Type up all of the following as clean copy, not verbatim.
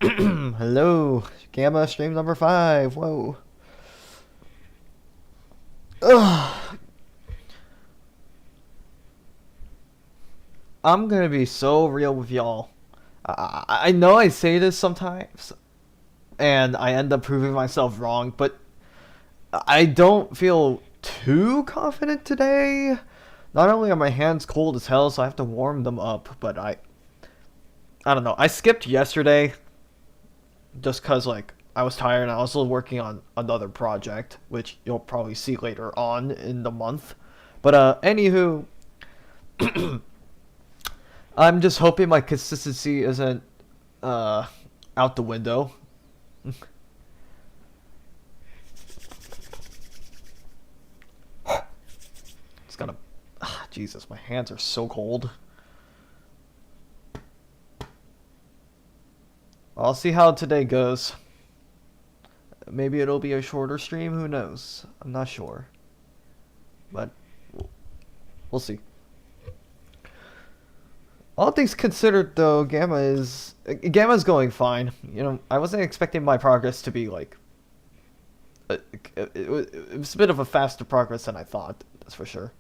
Hello, Gamma stream number 5. Whoa. Ugh. I'm gonna be so real with y'all. I know I say this sometimes, and I end up proving myself wrong, but I don't feel too confident today. Not only are my hands cold as hell, so I have to warm them up, but I don't know. I skipped yesterday just cause like I was tired and I was still working on another project, which you'll probably see later on in the month. But anywho, I'm just hoping my consistency isn't out the window. It's gonna Jesus, my hands are so cold. I'll see how today goes. Maybe it'll be a shorter stream, who knows? I'm not sure. But we'll see. All things considered, though, Gamma's going fine. You know, I wasn't expecting my progress to be like. It was a bit of a faster progress than I thought. That's for sure.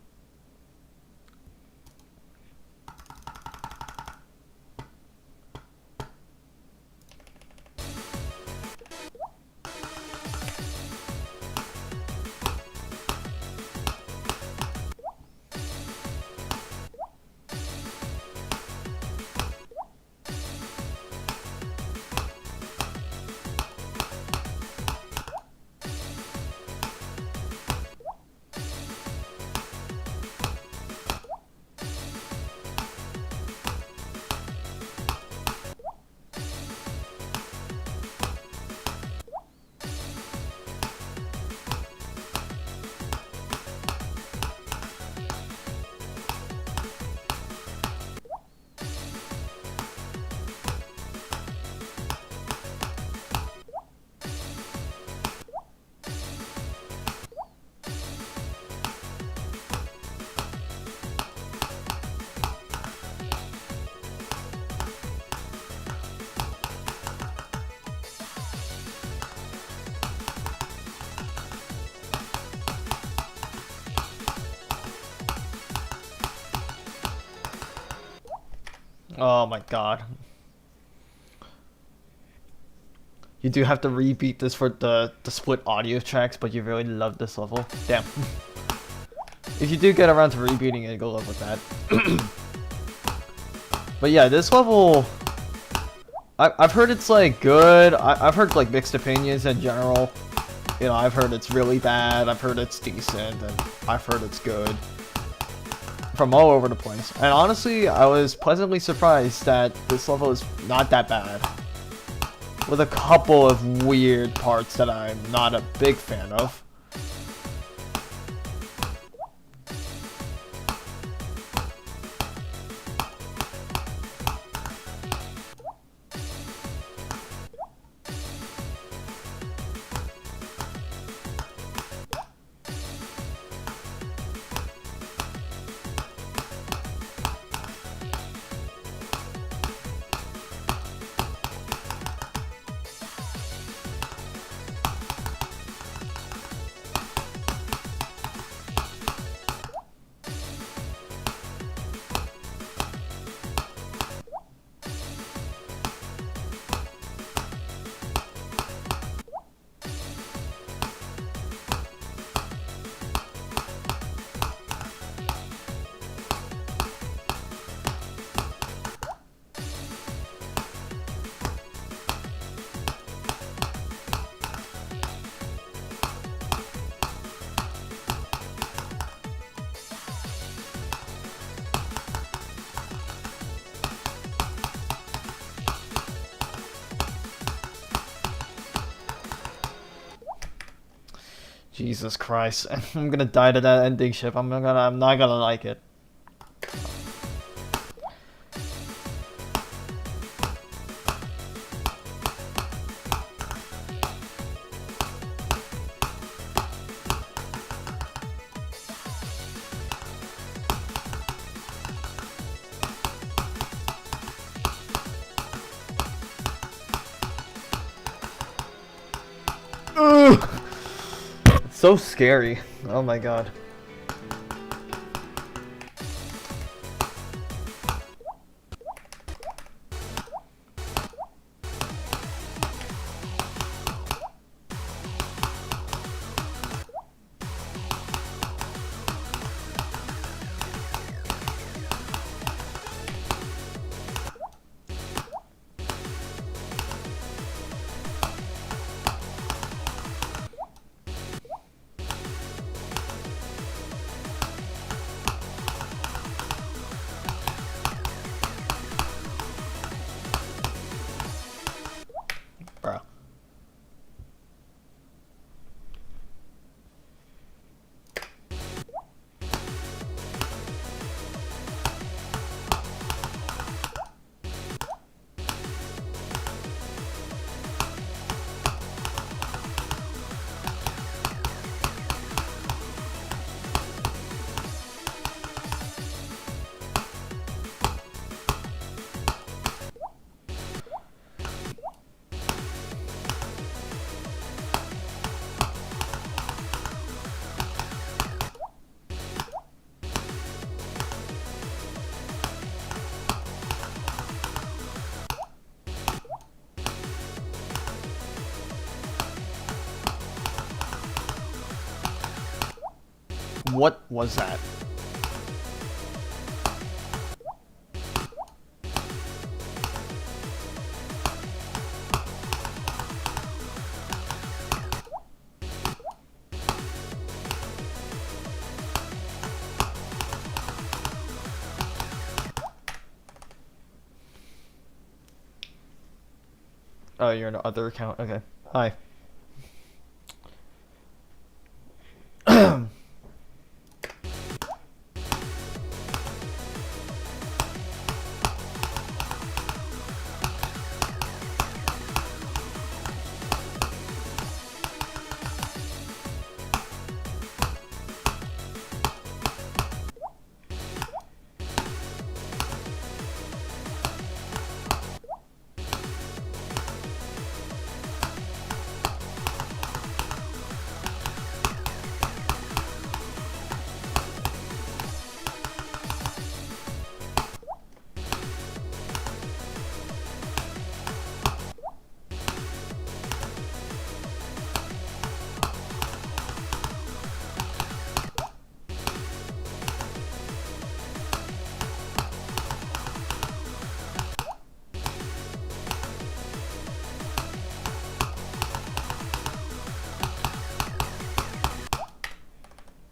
Oh my god. You do have to repeat this for the split audio tracks, but you really love this level. Damn. If you do get around to repeating it, go love with that. But yeah, this level, I've heard it's like good. I've heard like mixed opinions in general. You know, I've heard it's really bad, I've heard it's decent, and I've heard it's good. From all over the place. And honestly, I was pleasantly surprised that this level is not that bad. With a couple of weird parts that I'm not a big fan of. Jesus Christ. I'm gonna die to that ending ship. I'm not gonna like it. It's so scary. Oh my god. Bro. What was that? Oh, you're in other account. Okay. Hi.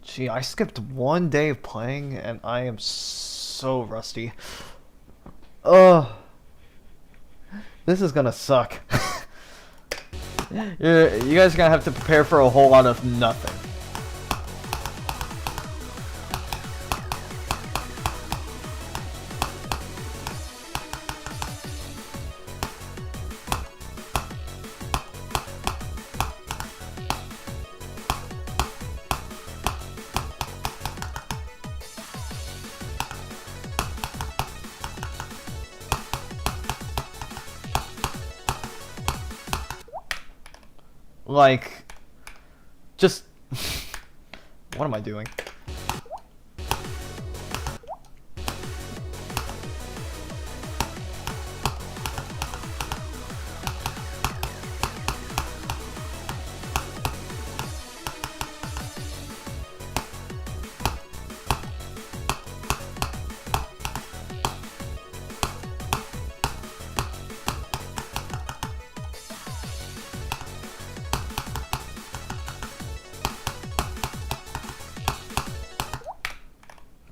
Gee, I skipped one day of playing and I am so rusty. Ugh. This is gonna suck. You guys are gonna have to prepare for a whole lot of nothing. Like, just what am I doing?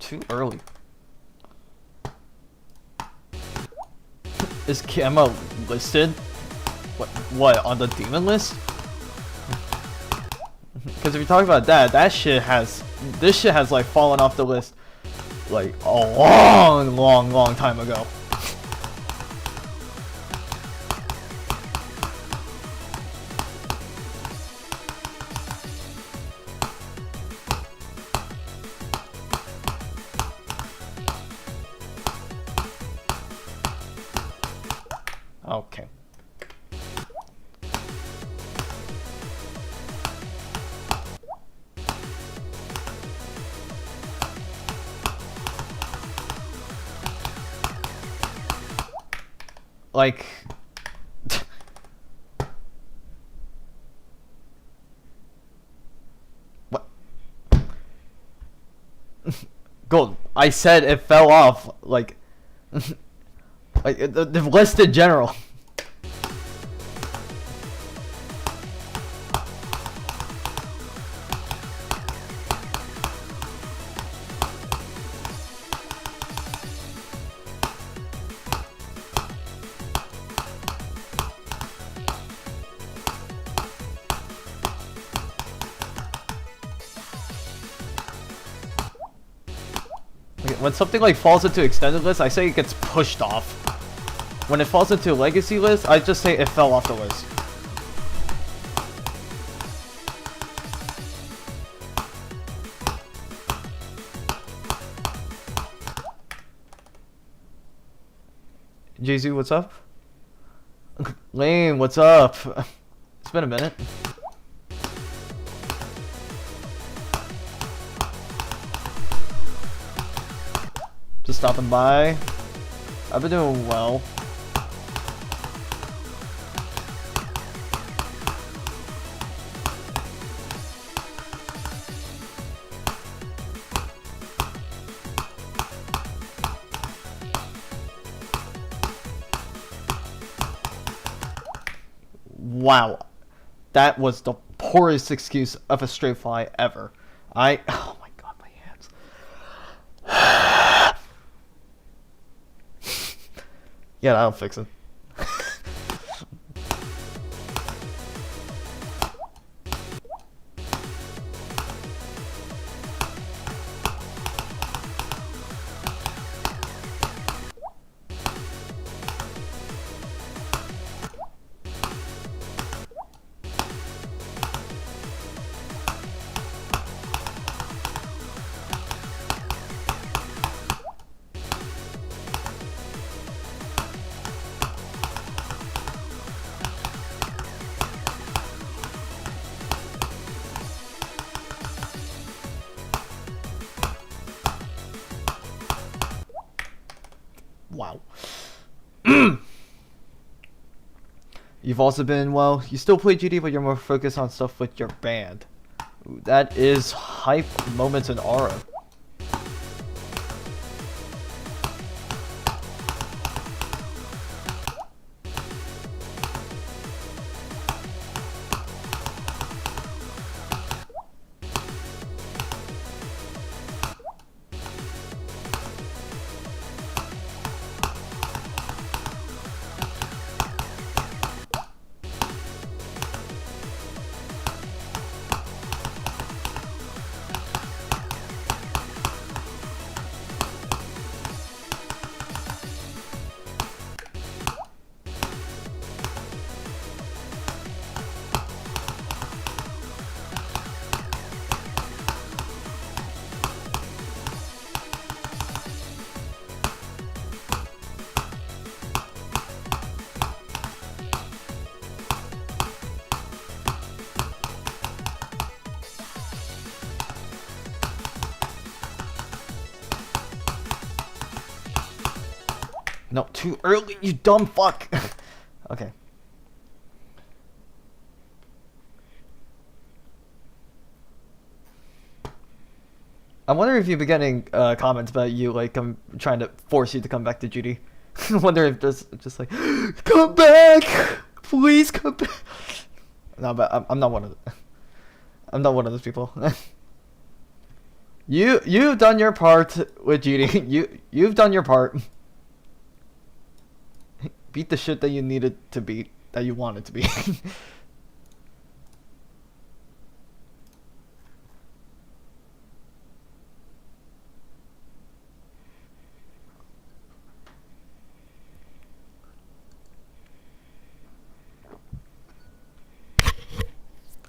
Too early. Is Gamma listed? What on the demon list? Because if you talk about that, this shit has like fallen off the list like a long time ago. Okay. like. What? Gold. I said it fell off. Like the list in general. When something like falls into extended list, I say it gets pushed off. When it falls into legacy list, I just say it fell off the list. JZ, what's up? Lane, what's up? It's been a minute. Just stopping by. I've been doing well. Wow. That was the poorest excuse of a straight fly ever. Oh my god, my hands. Yeah, that'll fix it. Wow. You've also been, well, you still play GD, but you're more focused on stuff with your band. Ooh, that is hype moments and aura. No, too early, you dumb fuck. Okay. I wonder if you've been getting comments about you, like, I'm trying to force you to come back to Judy. I wonder if there's just like, come back! Please come back! No, but I'm not one of I'm not one of those people. You've done your part with Judy. You've done your part. Beat the shit that you needed to beat, that you wanted to beat.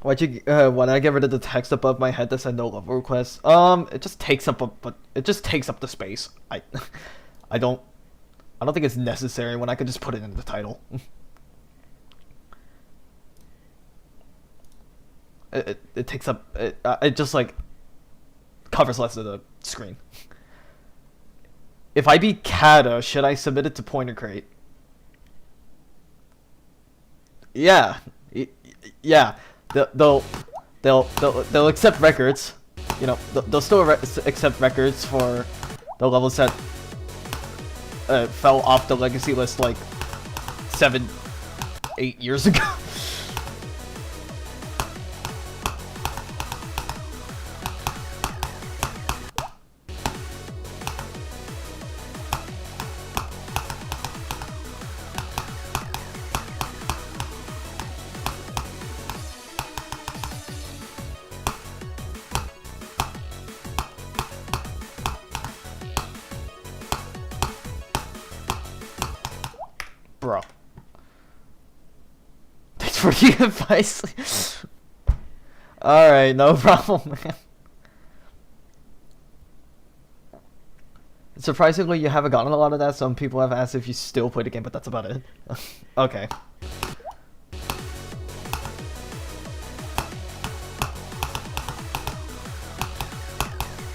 Why'd you when I get rid of the text above my head that said no level request? It just takes up the space. I don't think it's necessary when I could just put it in the title. It takes up it just like covers less of the screen. If I beat Kata, should I submit it to Pointer Crate? Yeah, yeah. They'll accept records. You know, they'll still accept records for the levels that fell off the legacy list like 7, 8 years ago. Bro. Thanks for the advice. Alright, no problem, man. Surprisingly, you haven't gotten a lot of that. Some people have asked if you still play the game, but that's about it. Okay.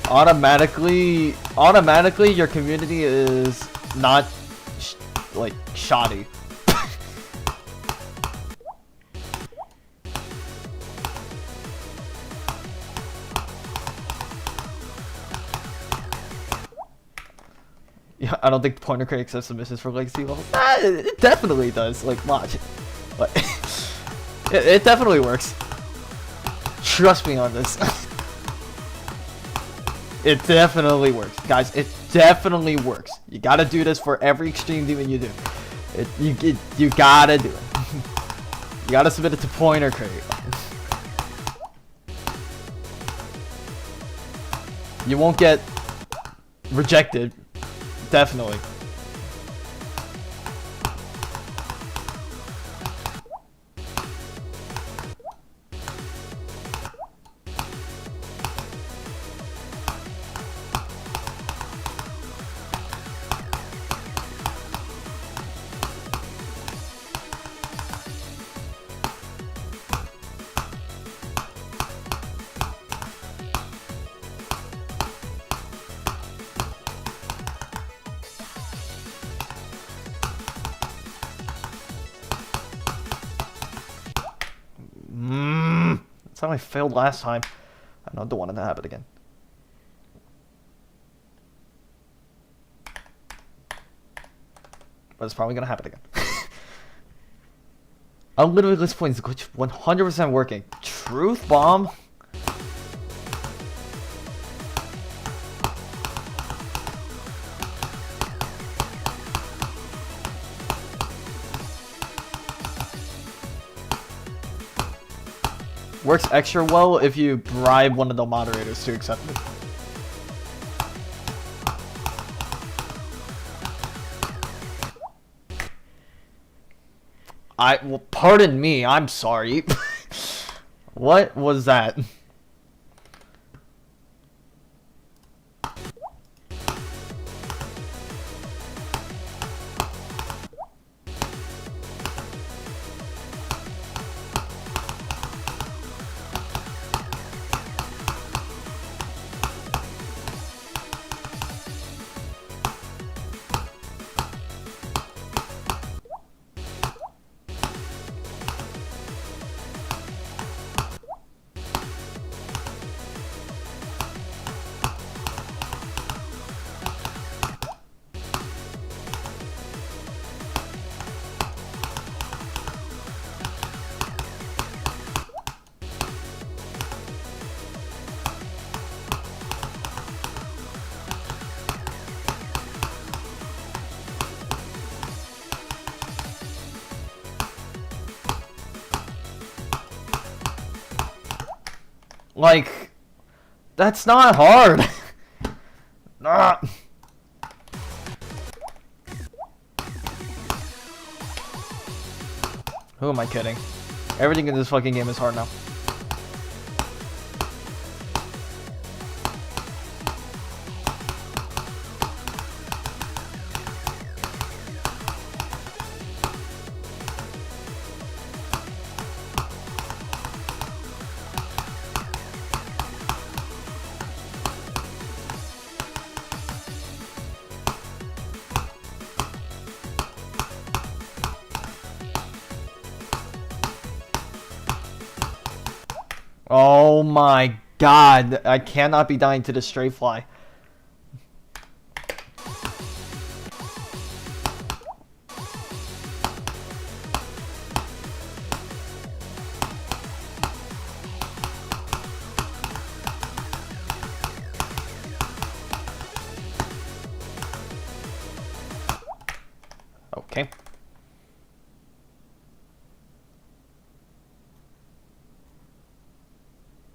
Automatically, your community is not like shoddy. Yeah, I don't think Pointer Crate accepts submissions for legacy levels. It definitely does. Like, watch. But it definitely works. Trust me on this. It definitely works, guys. It definitely works. You gotta do this for every extreme demon you do. You gotta do it. You gotta submit it to Pointer Crate. You won't get rejected. Definitely. That's how I failed last time. I don't want it to happen again. But it's probably gonna happen again. Unlimited list points, glitch 100% working. Truth bomb? Works extra well if you bribe one of the moderators to accept it. Well, pardon me, I'm sorry. What was that? Like, that's not hard. Nah. Who am I kidding? Everything in this fucking game is hard now. Oh my god, I cannot be dying to the stray fly. Okay.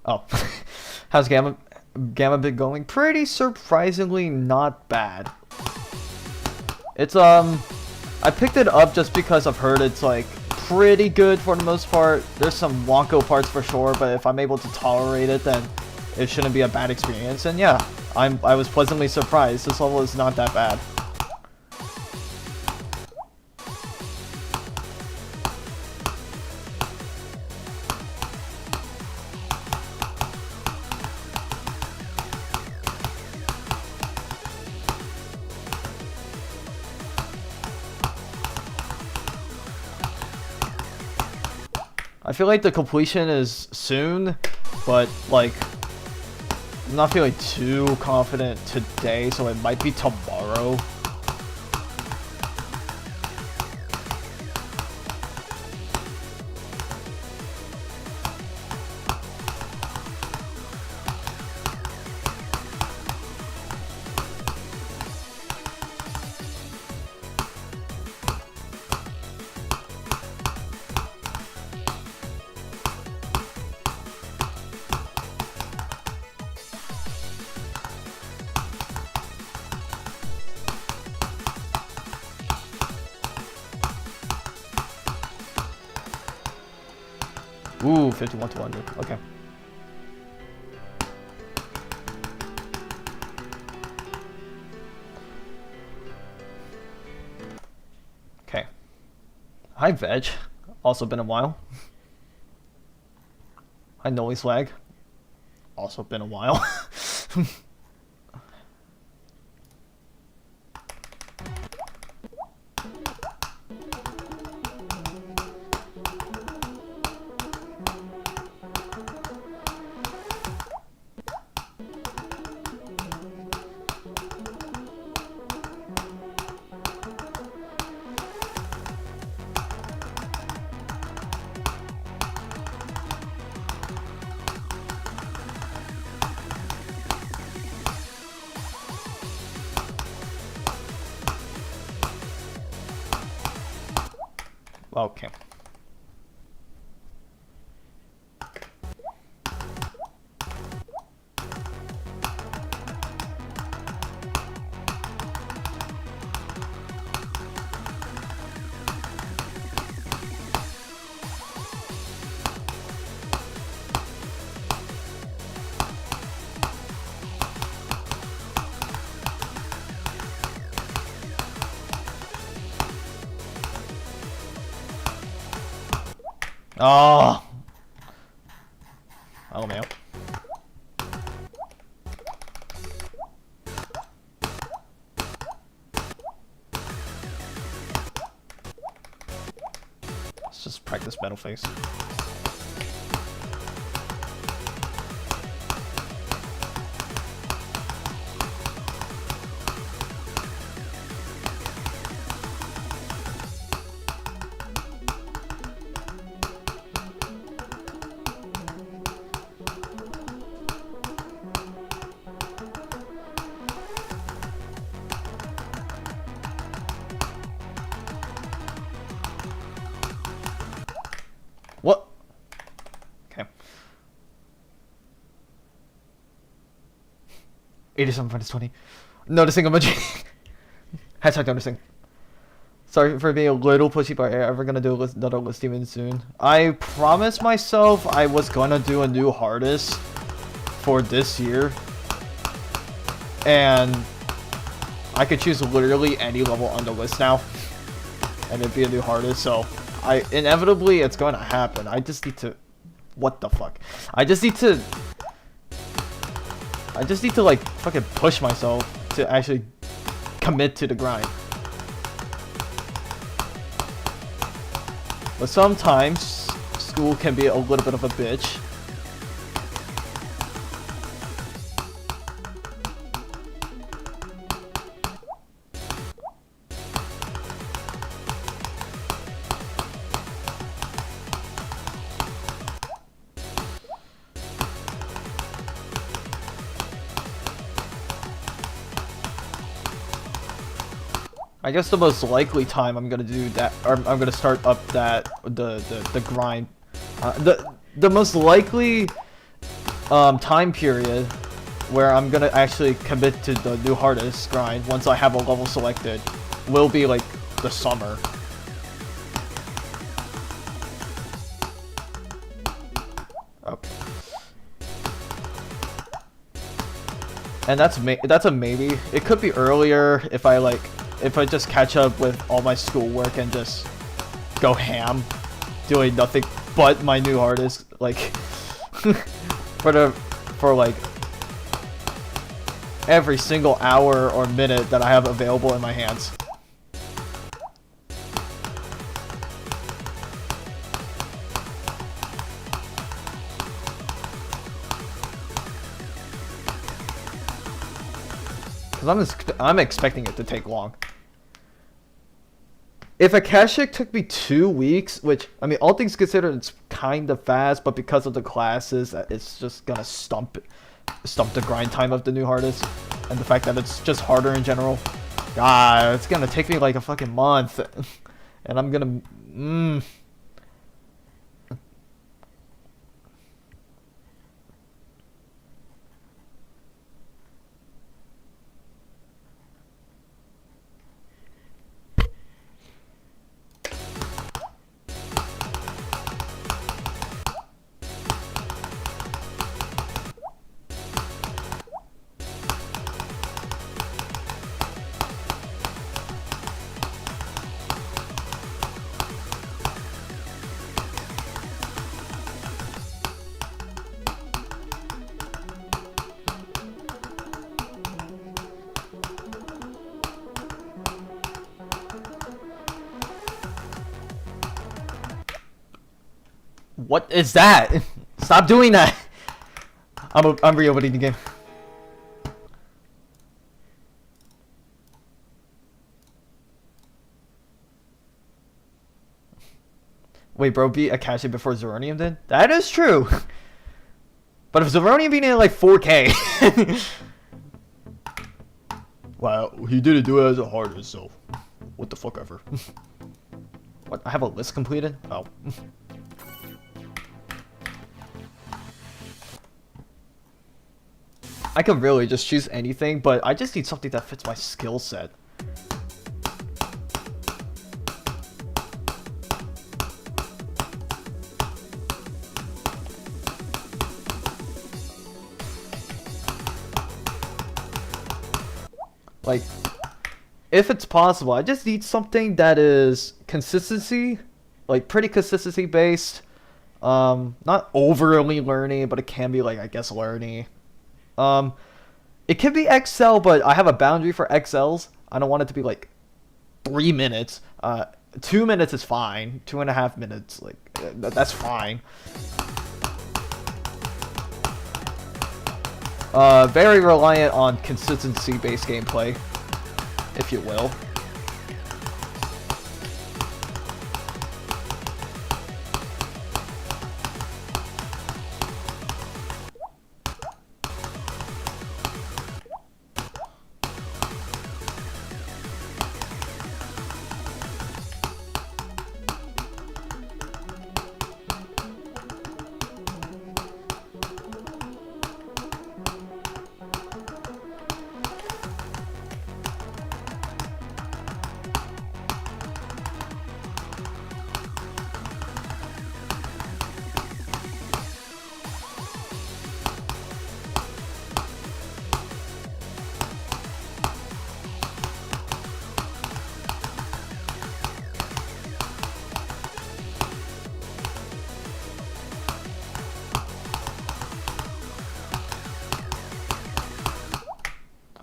Oh. How's Gamma been going? Pretty surprisingly not bad. It's I picked it up just because I've heard it's like pretty good for the most part. There's some wonko parts for sure, but if I'm able to tolerate it, then it shouldn't be a bad experience. And yeah, I was pleasantly surprised. This level is not that bad. I feel like the completion is soon, but like I'm not feeling too confident today, so it might be tomorrow. Ooh, 51 to 100. Okay. Okay. Hi, Veg. Also been a while. Hi, Noise Lag. Also been a while. Okay. Oh, LMao. Let's just practice metal face. What? Okay. 87 minus 20. Noticing emoji. Hashtag noticing. Sorry for being a little pushy, but I'm ever gonna do another list even soon. I promised myself I was gonna do a new hardest for this year. And I could choose literally any level on the list now. And it'd be a new hardest, so inevitably it's going to happen. I just need to... What the fuck? I just need to like fucking push myself to actually commit to the grind. But sometimes school can be a little bit of a bitch. I guess the most likely time I'm gonna do that, or I'm gonna start up the grind. The most likely time period where I'm gonna actually commit to the new hardest grind once I have a level selected will be like the summer. Okay. And that's a maybe. It could be earlier if I just catch up with all my schoolwork and just go ham, doing nothing but my new hardest, like for like every single hour or minute that I have available in my hands. Because I'm expecting it to take long. If Akashic took me 2 weeks, which, I mean, all things considered, it's kind of fast, but because of the classes, it's just gonna stump the grind time of the new hardest, and the fact that it's just harder in general. God, it's gonna take me like a fucking month, and I'm gonna, What is that? Stop doing that! I'm reopening the game. Wait, bro, beat Akashi before Zeronium did? That is true! But if Zeronium beat it at like 4K... Wow, he didn't do it as a hardest, so... What the fuck ever. What? I have a list completed? Oh. I could really just choose anything, but I just need something that fits my skill set. Like, if it's possible, I just need something that is consistency, like pretty consistency based. Not overly learny, but it can be like, I guess, learny. It can be XL, but I have a boundary for XLs. I don't want it to be like 3 minutes. 2 minutes is fine. 2.5 minutes, like that's fine. Very reliant on consistency-based gameplay, if you will.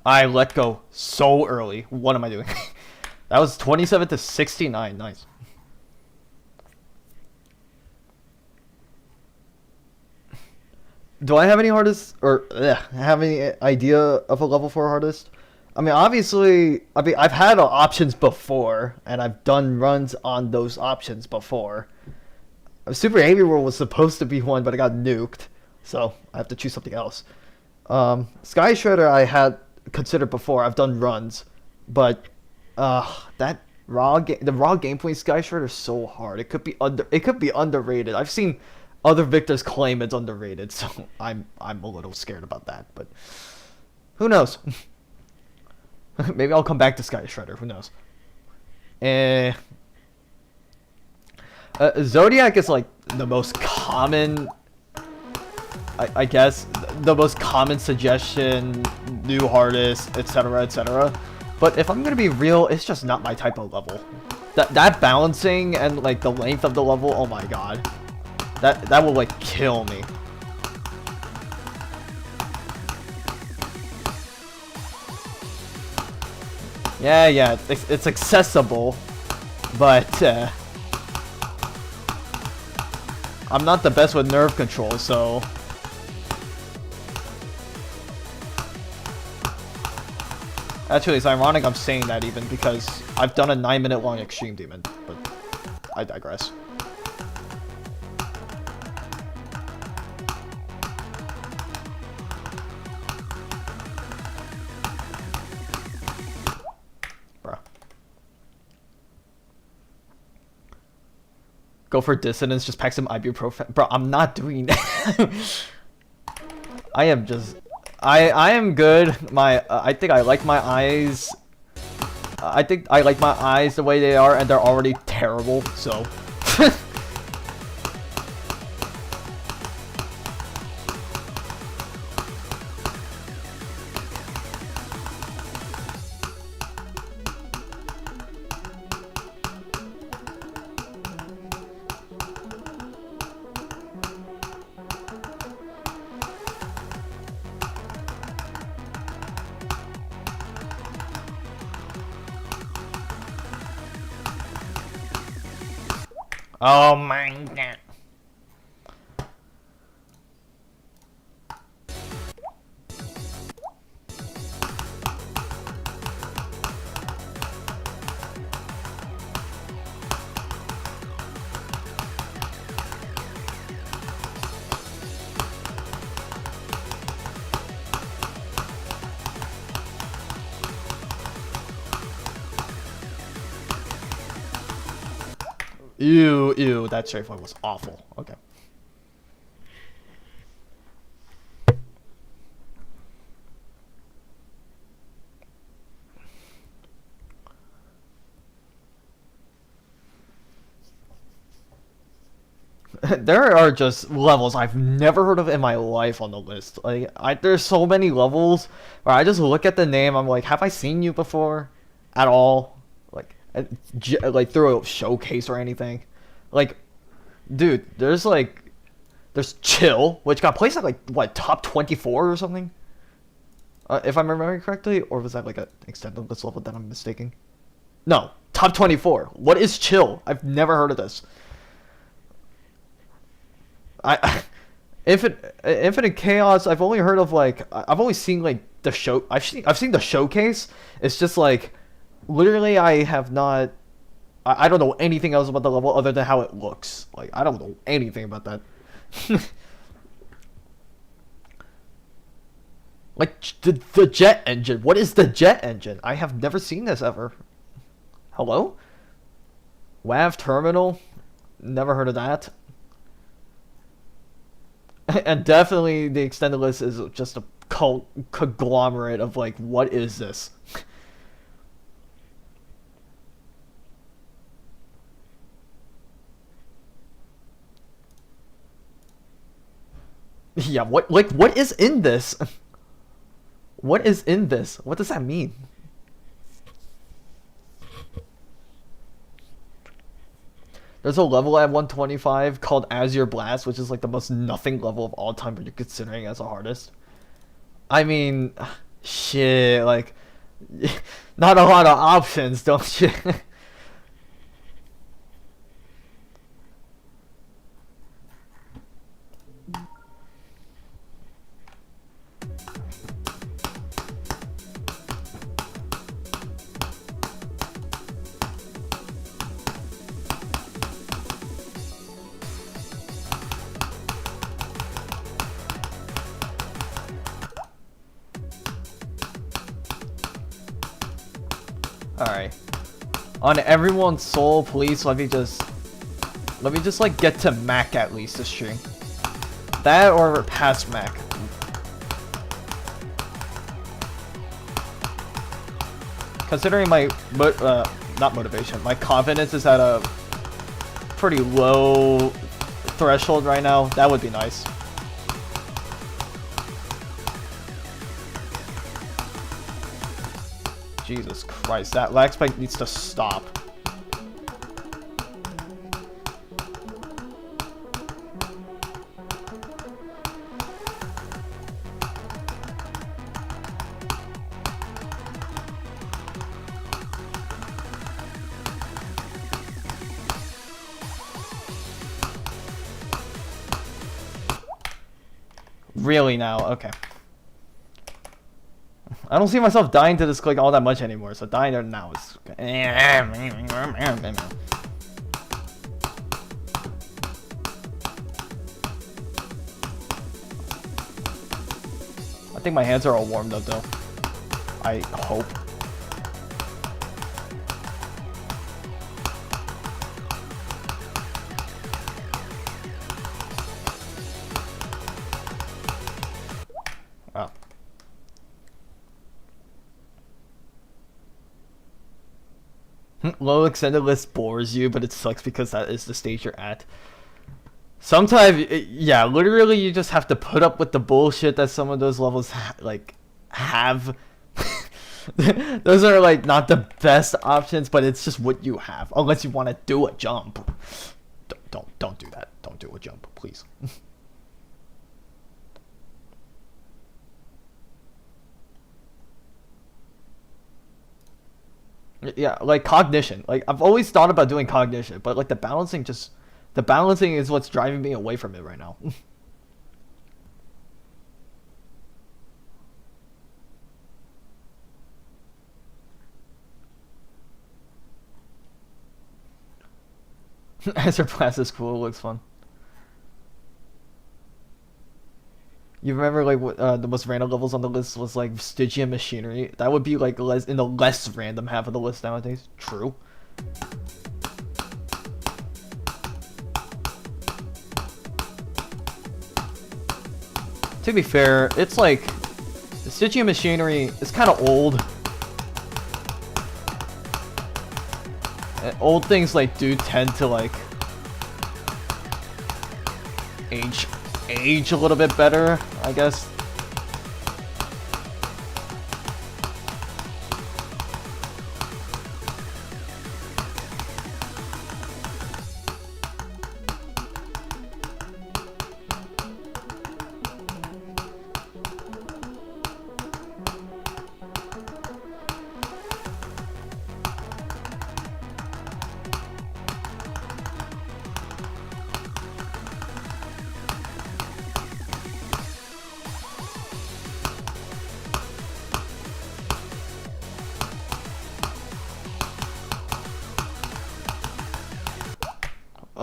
I let go so early. What am I doing? That was 27 to 69. Nice. Do I have any hardest, or have any idea of a level 4 hardest? I mean, obviously, I've had options before, and I've done runs on those options before. Super Heavy World was supposed to be one, but it got nuked, so I have to choose something else. Sky Shredder I had considered before. I've done runs, but That the raw gameplay Sky Shredder is so hard. It could be underrated. I've seen other victors claim it's underrated, so I'm a little scared about that. But who knows? Maybe I'll come back to Sky Shredder. Who knows? Zodiac is like the most common. I guess the most common suggestion, new hardest, etc., etc. But if I'm gonna be real, it's just not my type of level. That balancing and like the length of the level, oh my god, that will like kill me. Yeah, it's accessible, but I'm not the best with nerve control, so. Actually, it's ironic I'm saying that even because I've done a 9-minute long Extreme Demon, but I digress. Bruh. Go for dissonance, just pack some ibuprofen. Bro, I'm not doing that. I am just... I am good. I think I like my eyes. I think I like my eyes the way they are, and they're already terrible. So. Oh my god. Ew, that straightforward was awful. Okay. There are just levels I've never heard of in my life on the list. Like, there's so many levels where I just look at the name, I'm like, have I seen you before? At all? Like through a showcase or anything. Like, dude, there's Chill, which got placed at like what, top 24 or something, if I'm remembering correctly, or was that like an extended list level that I'm mistaking? No, top 24. What is Chill? I've never heard of this. Infinite Chaos. I've only heard of I've only seen like the show. I've seen the showcase. It's just like. Literally, I have not... I don't know anything else about the level other than how it looks. Like, I don't know anything about that. Like, the jet engine. What is the jet engine? I have never seen this ever. Hello? WAV terminal? Never heard of that. And definitely the extended list is just a conglomerate of, like, what is this? Yeah, what is in this? What is in this? What does that mean? There's a level at 125 called Azure Blast, which is like the most nothing level of all time, but you're considering as a hardest. I mean, shit, like, not a lot of options, don't you? Alright. On everyone's soul, please let me just like get to Mac at least this stream. That or past Mac. Considering my not motivation, my confidence is at a pretty low threshold right now, that would be nice. Jesus Christ, that lag spike needs to stop. Really now? Okay. I don't see myself dying to this click all that much anymore, so dying there now is... I think my hands are all warmed up though. I hope. Wow. Low extended list bores you, but it sucks because that is the stage you're at. Sometimes, yeah, literally you just have to put up with the bullshit that some of those levels have. Those are like not the best options, but it's just what you have. Unless you want to do a jump. Don't do that. Don't do a jump, please. Yeah, like cognition. Like I've always thought about doing cognition, but like the balancing is what's driving me away from it right now. Ezra Blast is cool, looks fun. You remember like what the most random levels on the list was like Stygian Machinery? That would be like in the less random half of the list nowadays. True. To be fair, it's like the Stygian Machinery is kind of old. And old things like do tend to like age a little bit better, I guess.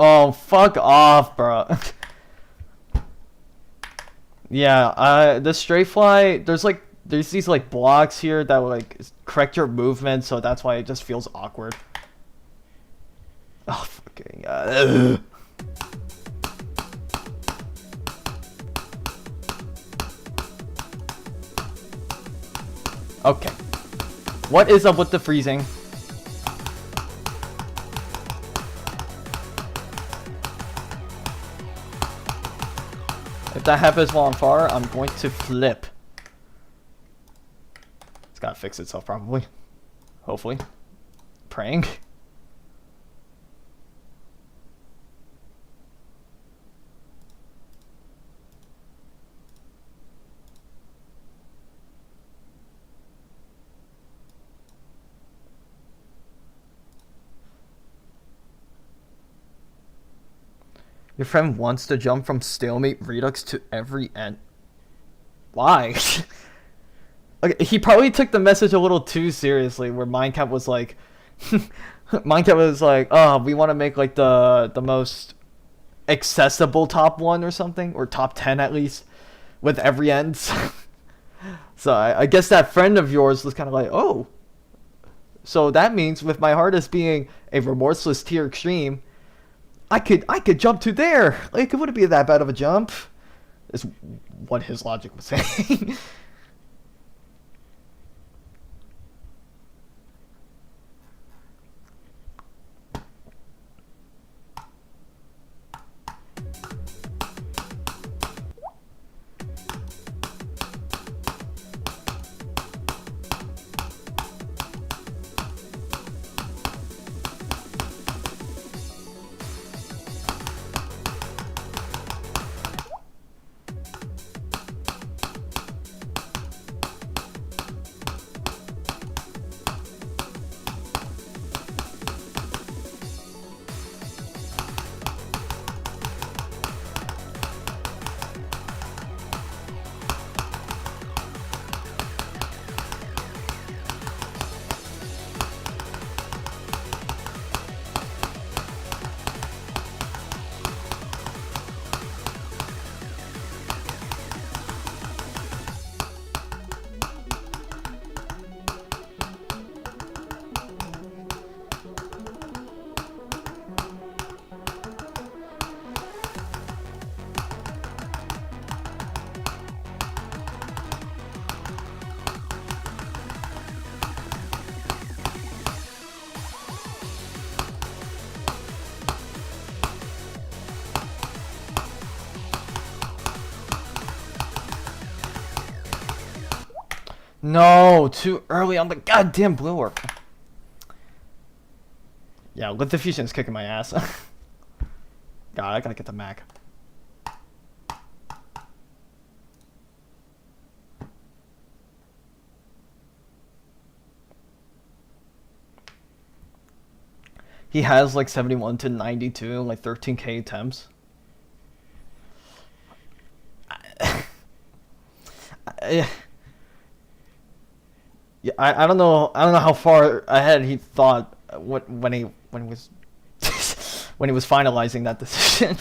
Oh, fuck off, bro. Yeah, the straight fly, there's these like blocks here that will like correct your movement, so that's why it just feels awkward. Oh, fucking god. Okay. What is up with the freezing? If that happens while I'm far, I'm going to flip. It's gotta fix itself probably. Hopefully. Praying. Your friend wants to jump from stalemate redux to every end. Why? Okay, he probably took the message a little too seriously, where Mindcap was like, Mindcap was like, oh, we want to make like the most accessible top 1 or something, or top 10 at least, with every end. So I guess that friend of yours was kind of like, oh, So that means with my hardest being a remorseless tier extreme, I could jump to there. Like, it wouldn't be that bad of a jump. Is what his logic was saying. No, too early on the goddamn blue orb. Yeah, Lift Diffusion is kicking my ass. God, I gotta get the Mac. He has like 71 to 92, like 13k attempts. Yeah, I don't know how far ahead he thought when he was when he was finalizing that decision.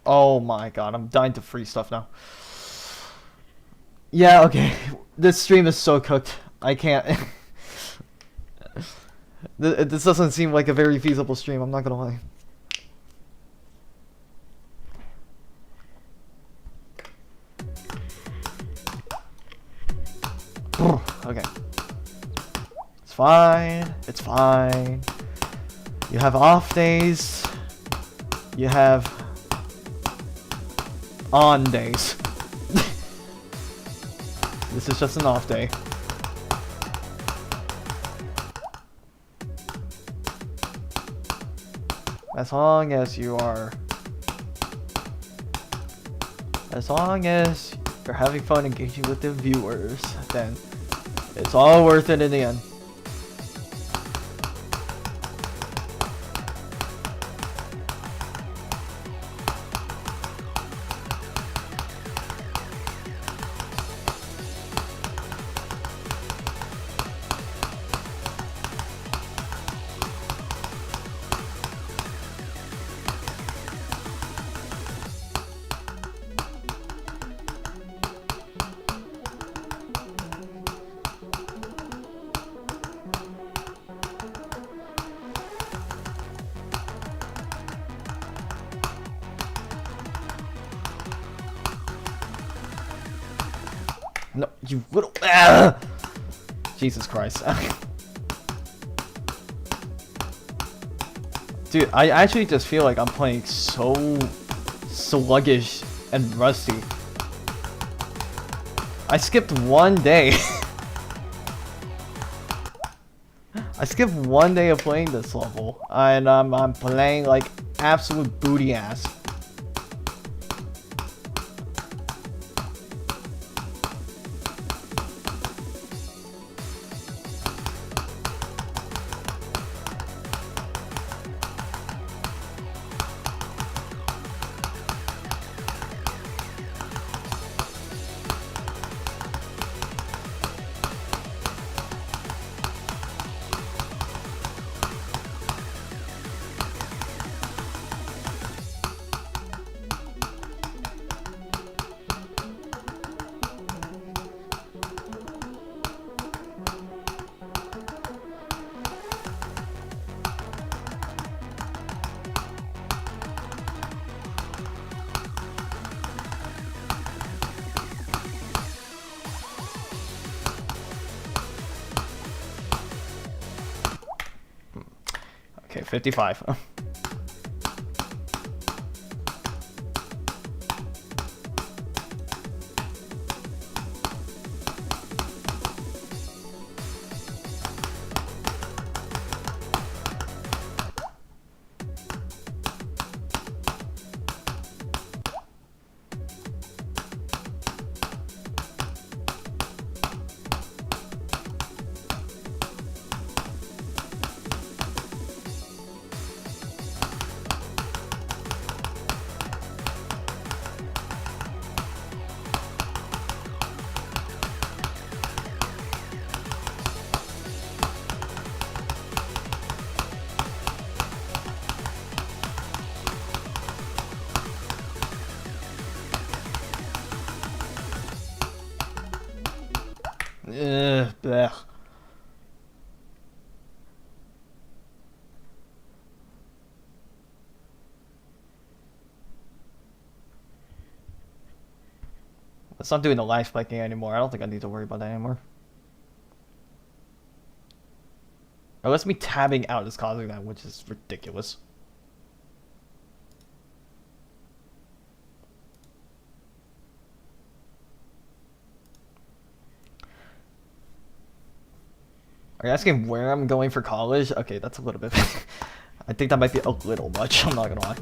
Oh my god, I'm dying to free stuff now. Yeah, okay. This stream is so cooked. I can't. This doesn't seem like a very feasible stream, I'm not gonna lie. Okay. It's fine. It's fine. You have off days. You have on days. This is just an off day. As long as you are... As long as you're having fun engaging with the viewers, then It's all worth it in the end. No, you little... Jesus Christ. Dude, I actually just feel like I'm playing so sluggish and rusty. I skipped one day. I skipped one day of playing this level, and I'm playing like absolute booty ass. Okay, 55. Blech. Let's not doing the life spiking anymore. I don't think I need to worry about that anymore. Unless me tabbing out is causing that, which is ridiculous. Are you asking where I'm going for college? Okay, that's a little bit... I think that might be a little much, I'm not gonna lie.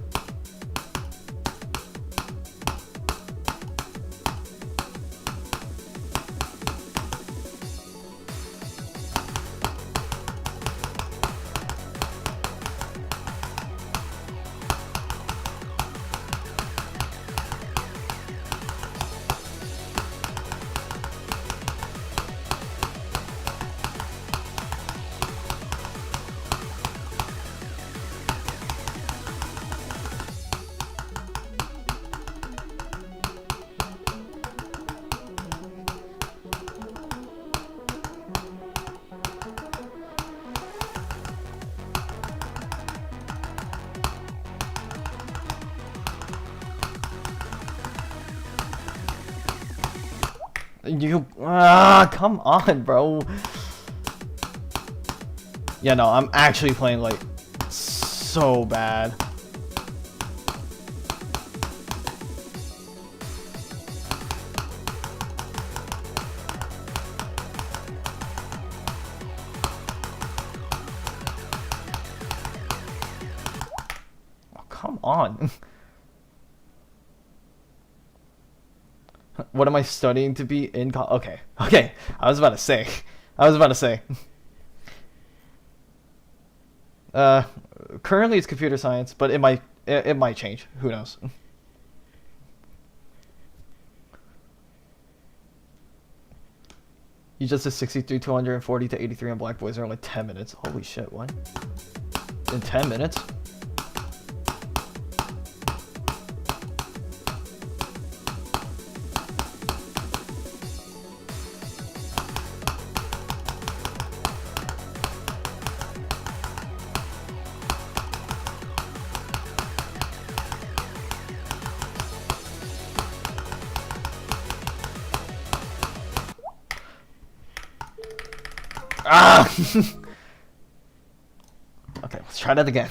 Come on, bro. Yeah, no, I'm actually playing like so bad. Oh, come on. What am I studying to be in college? Okay, I was about to say. I was about to say. Currently it's computer science, but it might change. Who knows? You just did 63, 240 to 83 on Black Boys in only 10 minutes. Holy shit, what? In 10 minutes? Ah! Okay, let's try that again.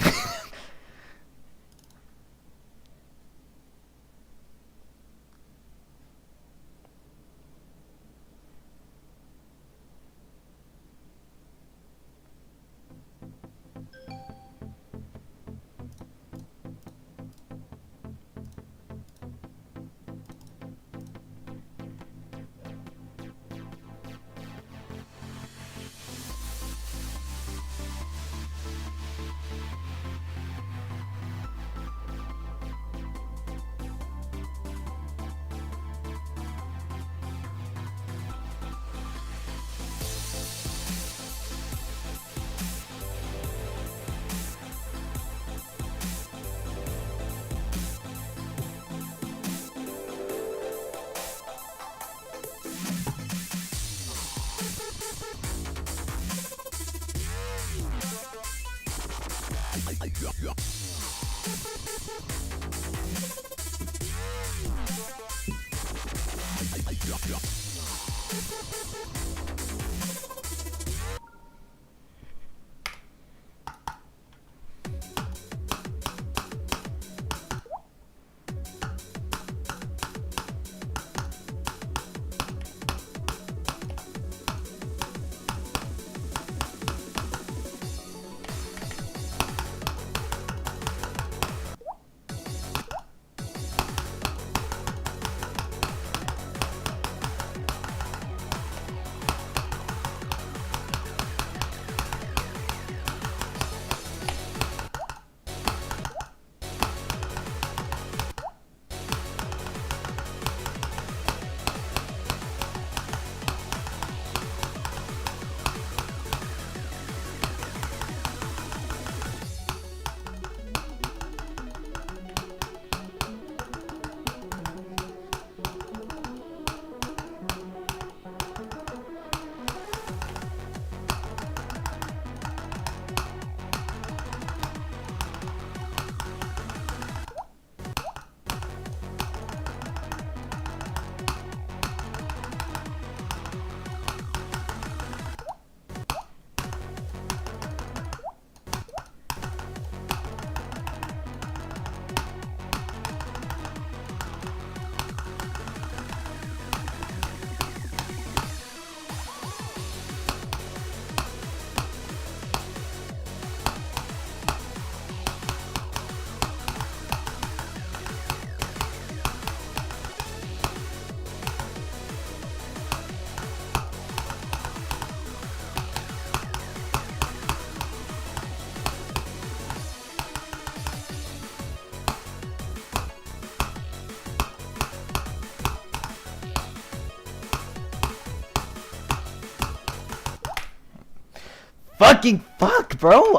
Fucking fuck, bro!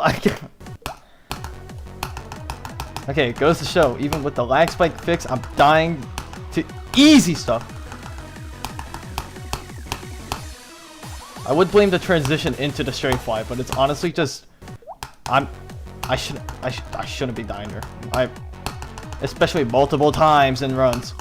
Okay, it goes to show, even with the lag spike fix, I'm dying to easy stuff. I would blame the transition into the straight fly, but it's honestly just I shouldn't be dying here. Especially multiple times in runs.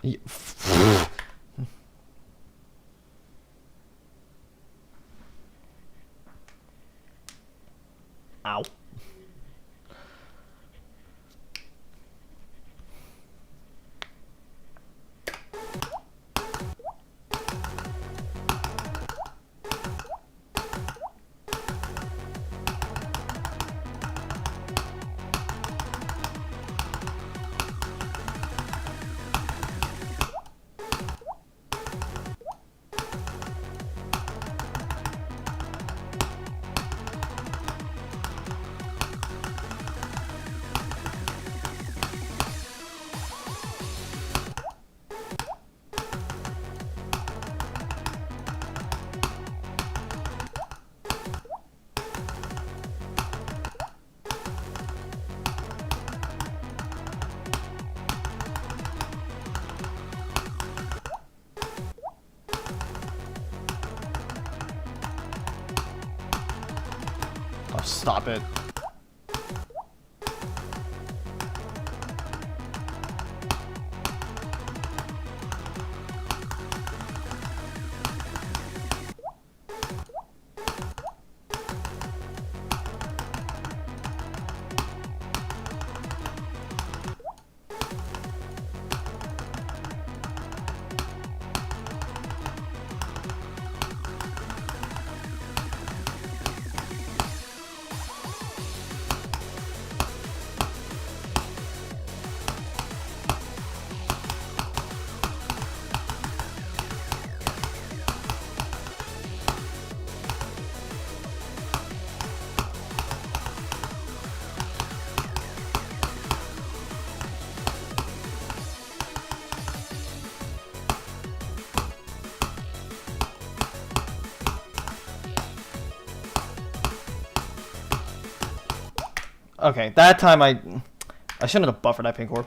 Ow. Oh, stop it. Okay, that time I shouldn't have buffered that pink orb.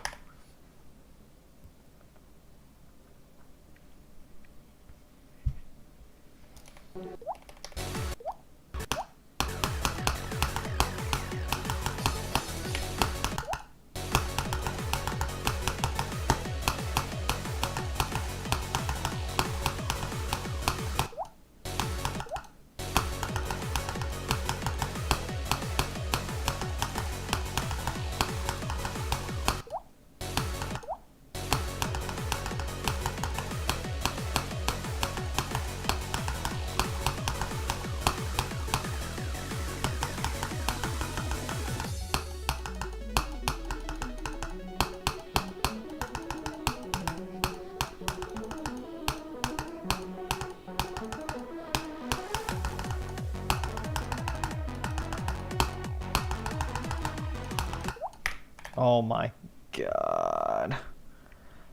Oh my god.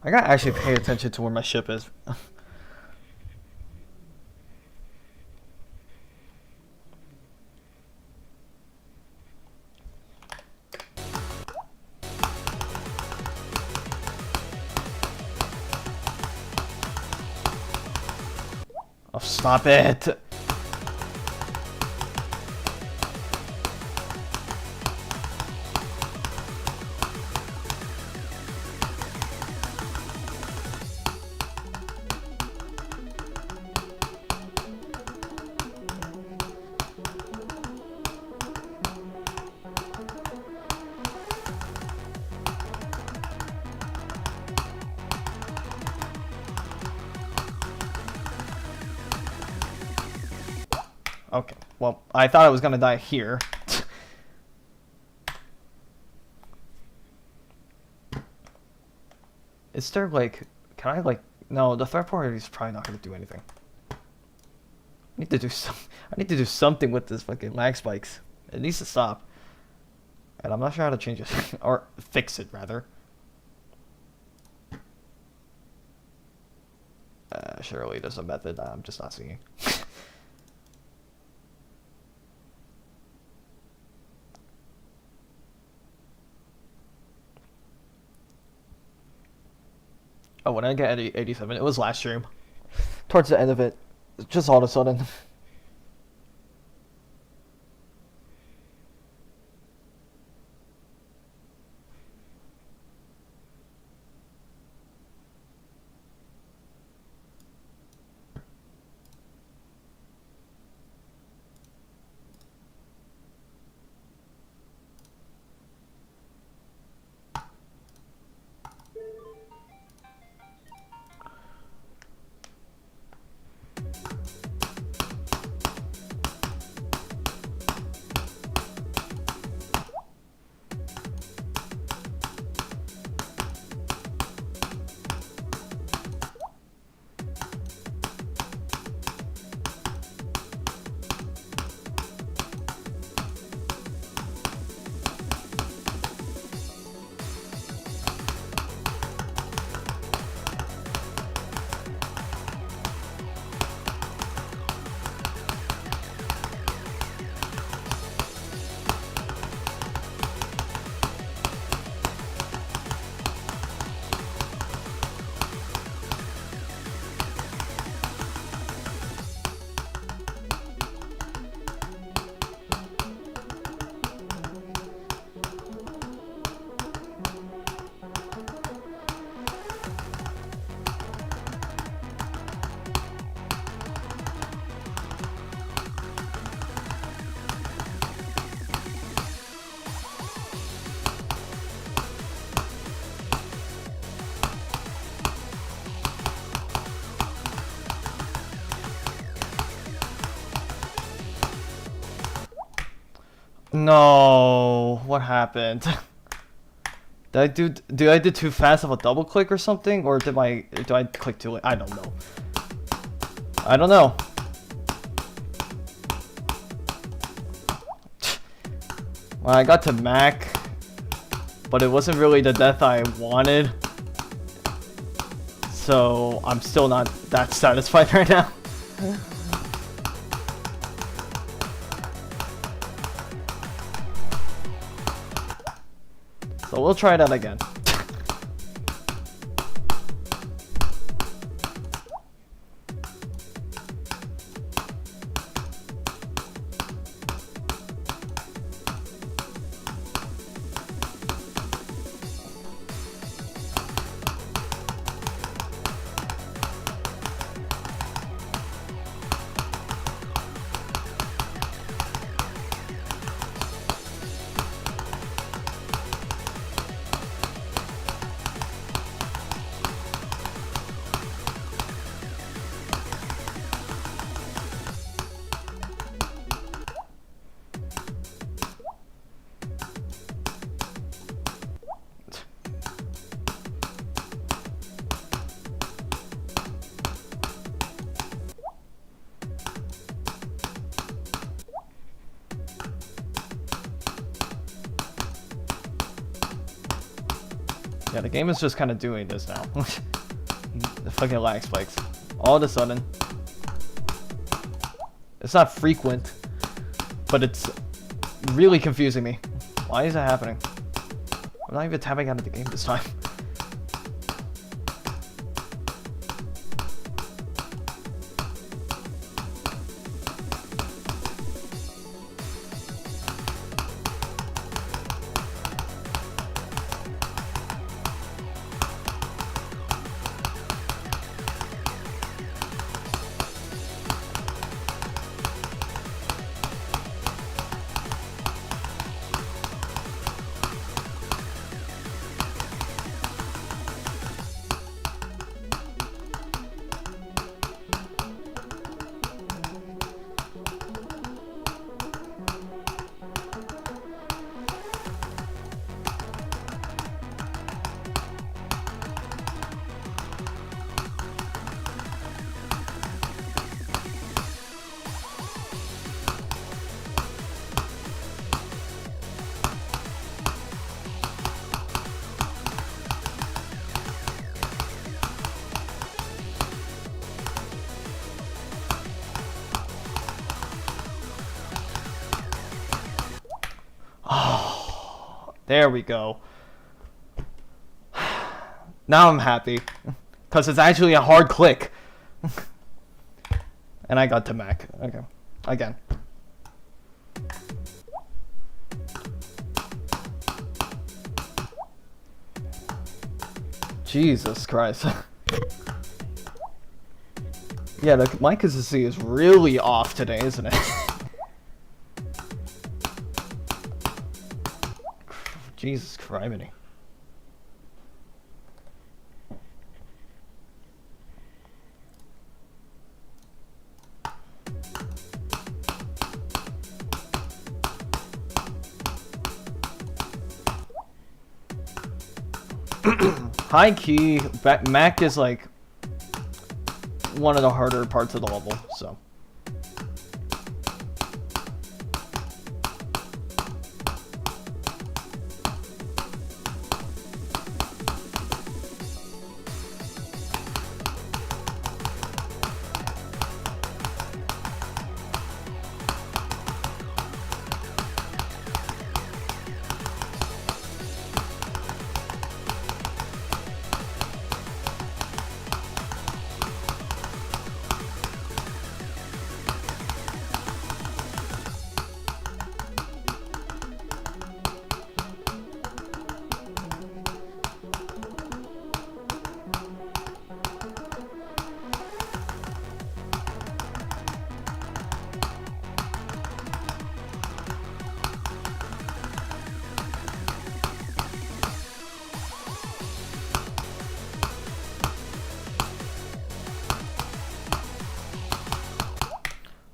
I gotta actually pay attention to where my ship is. Oh, stop it. Okay, well, I thought I was gonna die here. Is there, like, can I, like, no, the third party is probably not gonna do anything. I need to do I need to do something with this fucking lag spikes. It needs to stop. And I'm not sure how to change it. Or fix it, rather. Surely there's a method that I'm just not seeing. Oh, when I get 87, it was last stream. Towards the end of it, just all of a sudden. No, what happened? Did I do too fast of a double click or something, or do I click too late? I don't know. I don't know. Well, I got to Mac, but it wasn't really the death I wanted. So I'm still not that satisfied right now. So we'll try that again. Yeah, the game is just kind of doing this now. The fucking lag spikes. All of a sudden. It's not frequent, but it's really confusing me. Why is that happening? I'm not even tapping out of the game this time. There we go. Now I'm happy. Because it's actually a hard click. And I got to Mac. Okay. Again. Jesus Christ. Yeah, my consistency is really off today, isn't it? Jesus Christ. High key, Mac is like one of the harder parts of the level, so.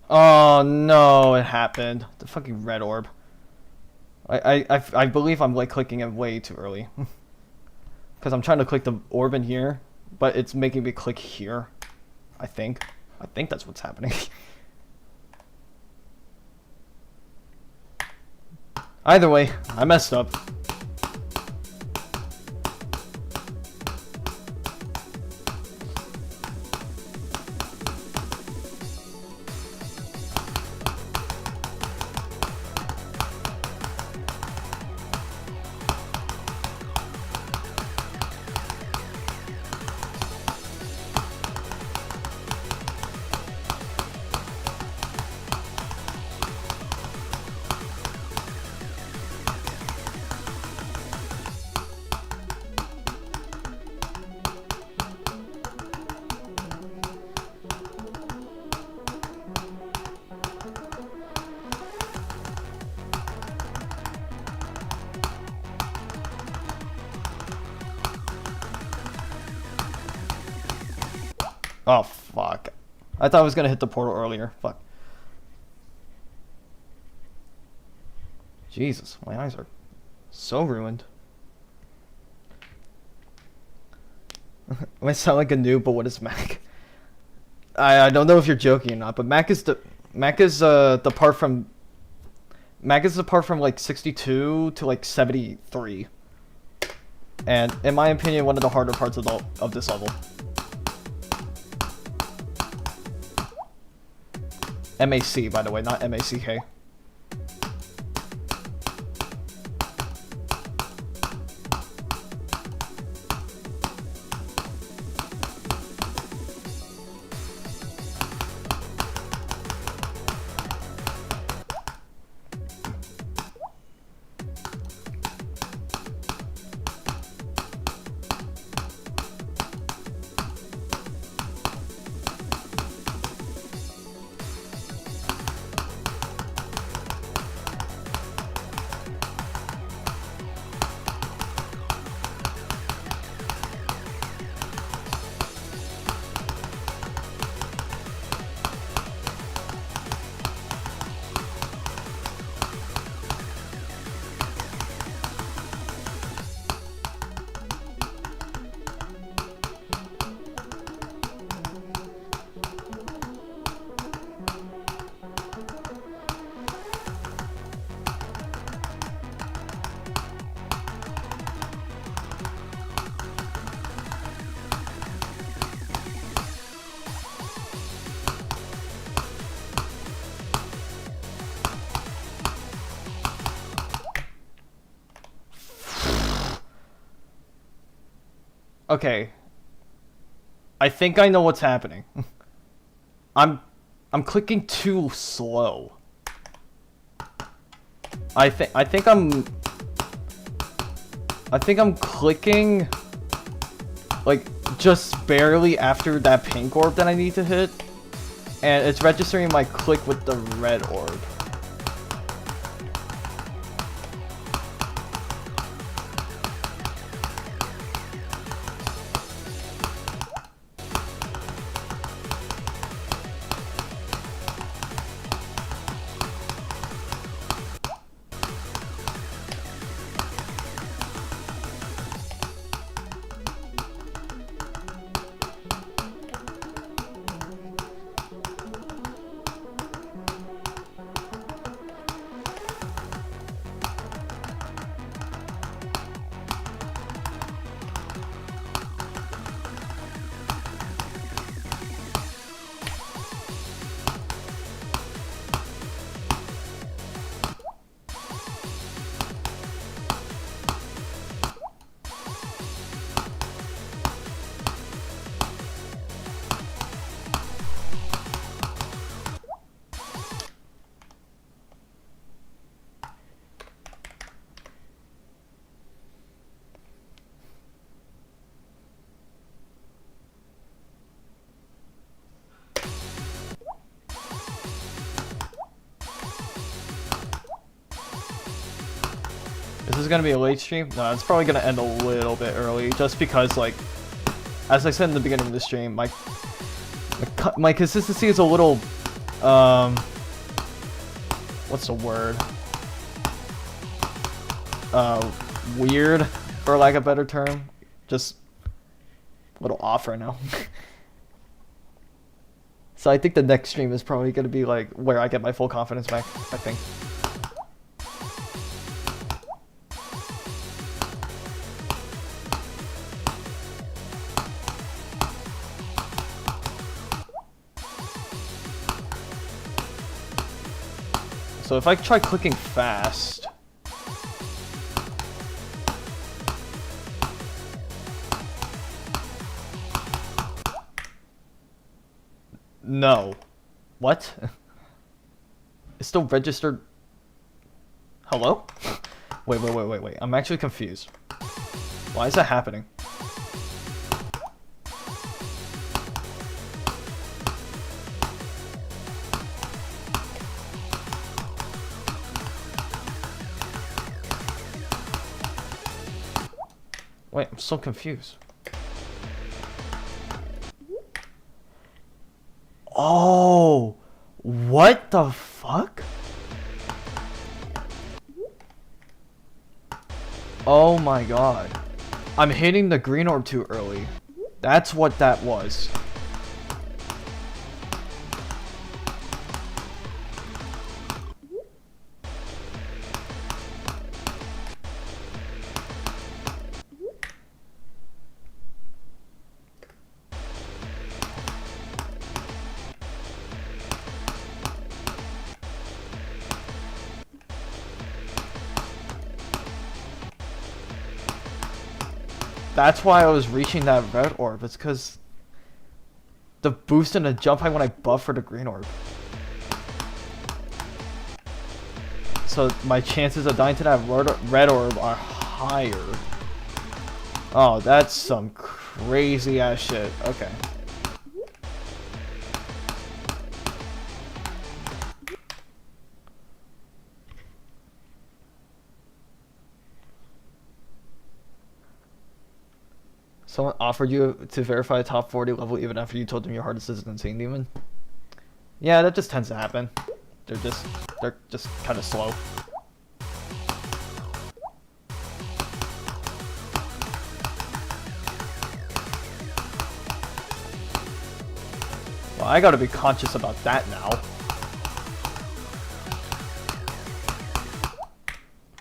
Oh no, it happened. The fucking red orb. I believe I'm like clicking it way too early. Because I'm trying to click the orb in here, but it's making me click here. I think that's what's happening. Either way, I messed up. Oh, fuck. I thought I was gonna hit the portal earlier. Fuck. Jesus, my eyes are so ruined. I might sound like a noob, but what is Mac? I don't know if you're joking or not, but Mac is the part from like 62 to like 73. And in my opinion, one of the harder parts of this level. MAC, by the way, not MACK. Okay. I think I know what's happening. I'm clicking too slow. I think I'm clicking like just barely after that pink orb that I need to hit, and it's registering my click with the red orb. This is gonna be a late stream? No, it's probably gonna end a little bit early, just because, like, as I said in the beginning of the stream, my consistency is a little, what's the word? weird, for lack of a better term. Just a little off right now. So I think the next stream is probably going to be like where I get my full confidence back, I think. So if I try clicking fast, no. What? It's still registered. Hello? Wait. I'm actually confused. Why is that happening? Wait, I'm so confused. Oh, what the fuck? Oh my god. I'm hitting the green orb too early. That's what that was. That's why I was reaching that red orb. It's because the boost and the jump height when I buff for the green orb. So my chances of dying to that red orb are higher. Oh, that's some crazy ass shit. Okay. Someone offered you to verify a top 40 level even after you told them your hardest is an insane demon? Yeah, that just tends to happen. They're just kind of slow. Well, I gotta be conscious about that now.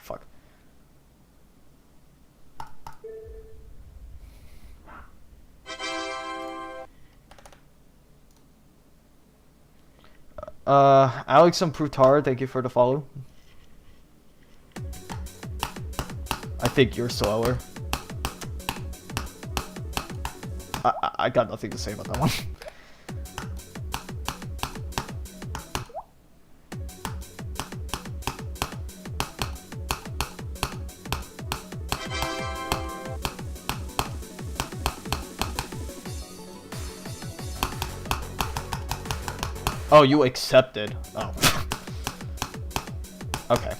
Fuck. Alex improved hard, thank you for the follow. I think you're slower. I got nothing to say about that one. Oh, you accepted. Oh. Okay.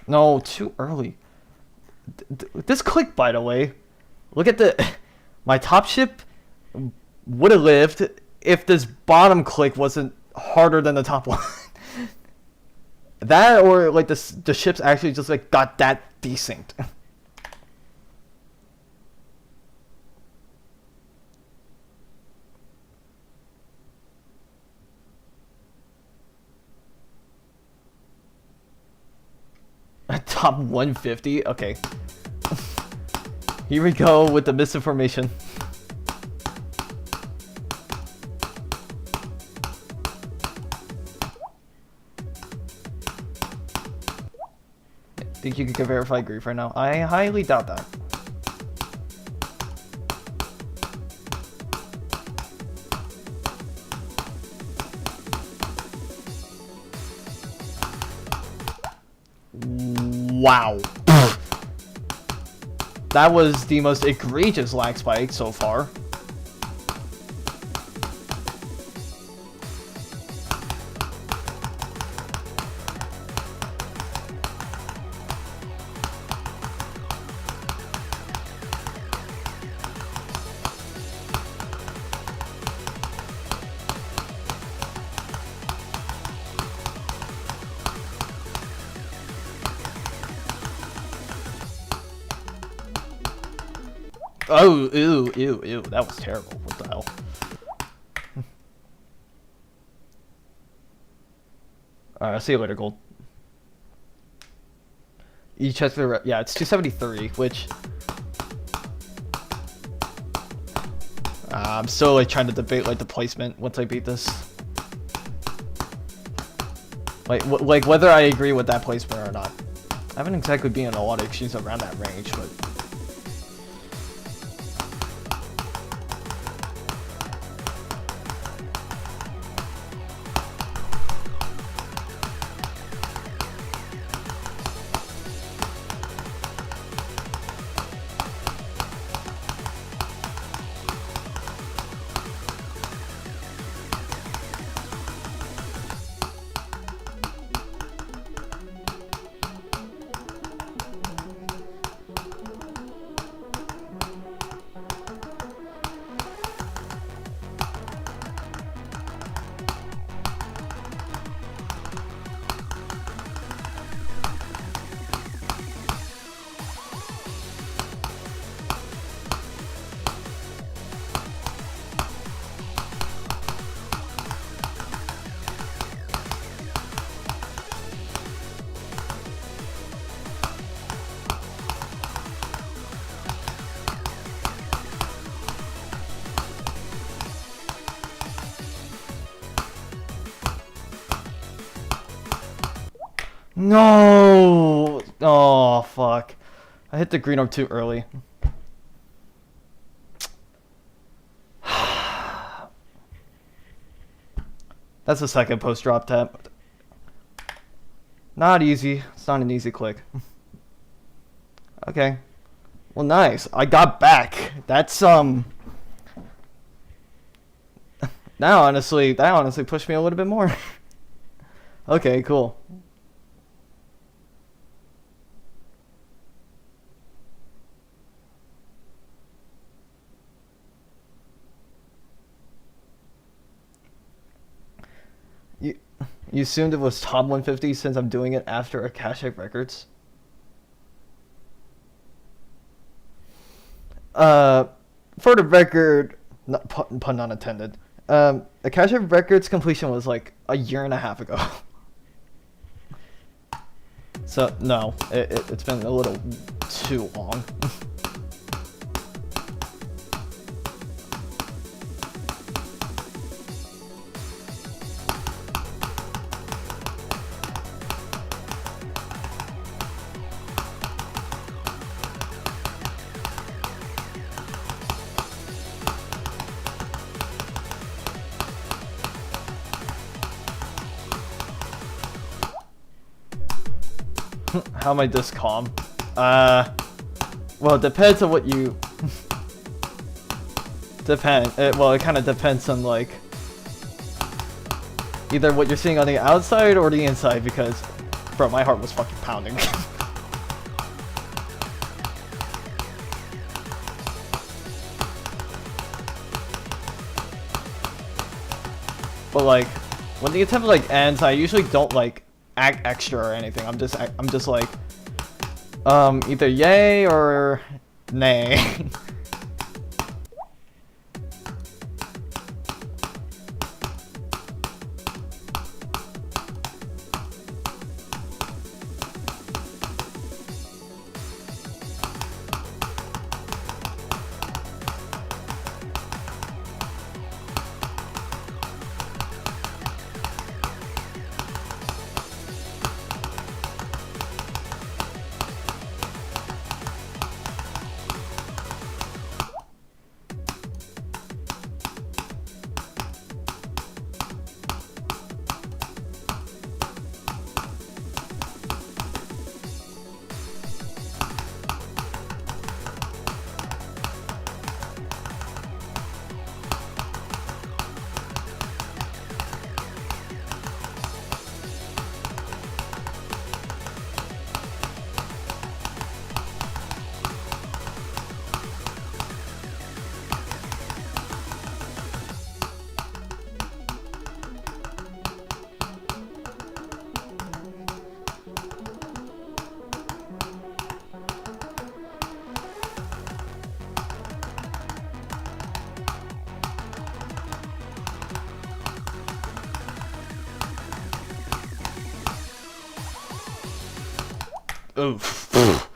No, too early. This click, by the way, look at the... My top ship would have lived if this bottom click wasn't harder than the top one. That or like the ships actually just like got that decent. Top 150? Okay. Here we go with the misinformation. Think you can verify grief right now? I highly doubt that. Wow. That was the most egregious lag spike so far. Oh, ew, ew, ew. That was terrible. What the hell? Alright, I'll see you later, Gold. You check the... Yeah, it's 273, which... I'm still, like, trying to debate, like, the placement once I beat this. Like, like whether I agree with that placement or not. I haven't exactly been in a lot of exchanges around that range, but... No! Oh, fuck. I hit the green orb too early. That's the second post-drop tap. Not easy. It's not an easy click. Okay. Well, nice. I got back. That's, that honestly pushed me a little bit more. Okay, cool. You assumed it was top 150 since I'm doing it after a cache of records? For the record, pun not intended. A cache of records completion was like a year and a half ago. So, no, it's been a little too long. How am I this calm? Well, it depends on what you... well, it kind of depends on, like... either what you're seeing on the outside or the inside, because... Bro, my heart was fucking pounding. But, like, when the attempt, like, ends, I usually don't, like... act extra or anything. I'm just like either yay or nay. Oof.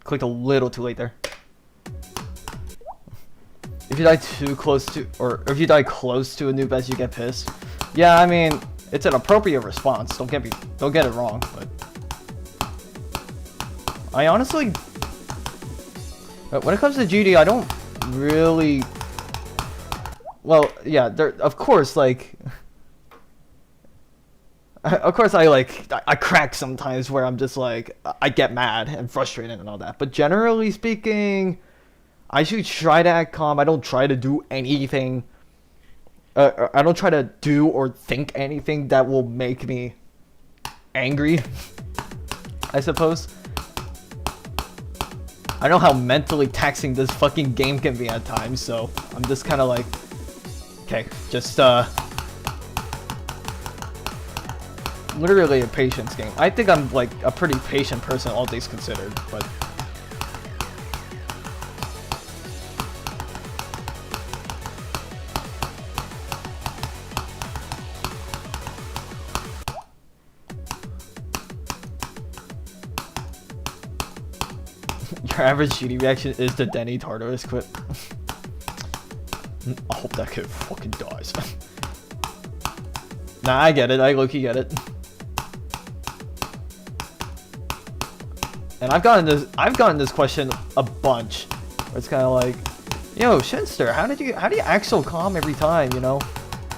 Clicked a little too late there. If you die too close to, or if you die close to a new best, you get pissed. Yeah, I mean, it's an appropriate response. Don't get it wrong, but I honestly, when it comes to GD, I don't really. Well, yeah, of course, like, of course, I crack sometimes where I'm just like, I get mad and frustrated and all that. But generally speaking, I should try to act calm. I don't try to do anything. I don't try to do or think anything that will make me angry, I suppose. I know how mentally taxing this fucking game can be at times, so I'm just kind of like, okay, just literally a patience game. I think I'm like a pretty patient person, all things considered, but your average GD reaction is the Denny Tartarus quit. I hope that kid fucking dies. Nah, I get it. I low-key get it. And I've gotten this question a bunch. Where it's kind of like, yo, Shinster, how do you act so calm every time? You know,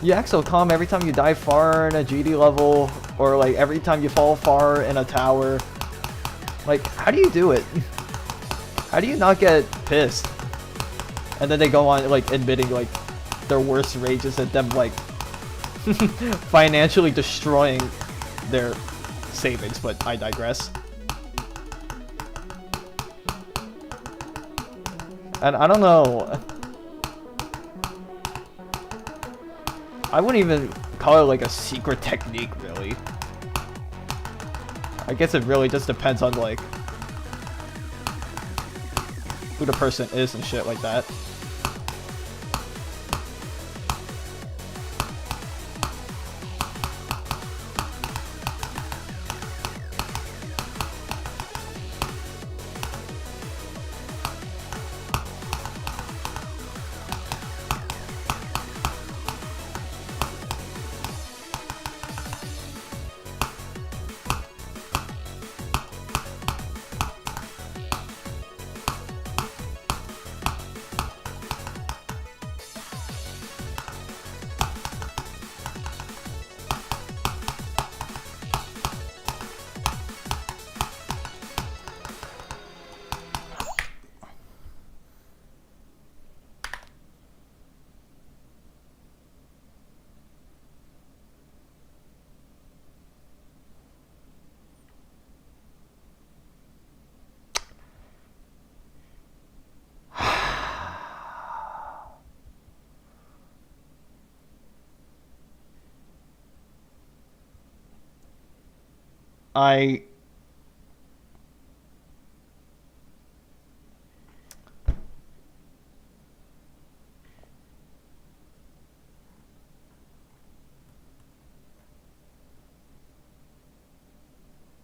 you act so calm every time you die far in a GD level, or like every time you fall far in a tower. Like, how do you do it? How do you not get pissed? And then they go on like admitting like their worst rages at them like financially destroying their savings, but I digress. And I don't know. I wouldn't even call it like a secret technique, really. I guess it really just depends on like who the person is and shit like that.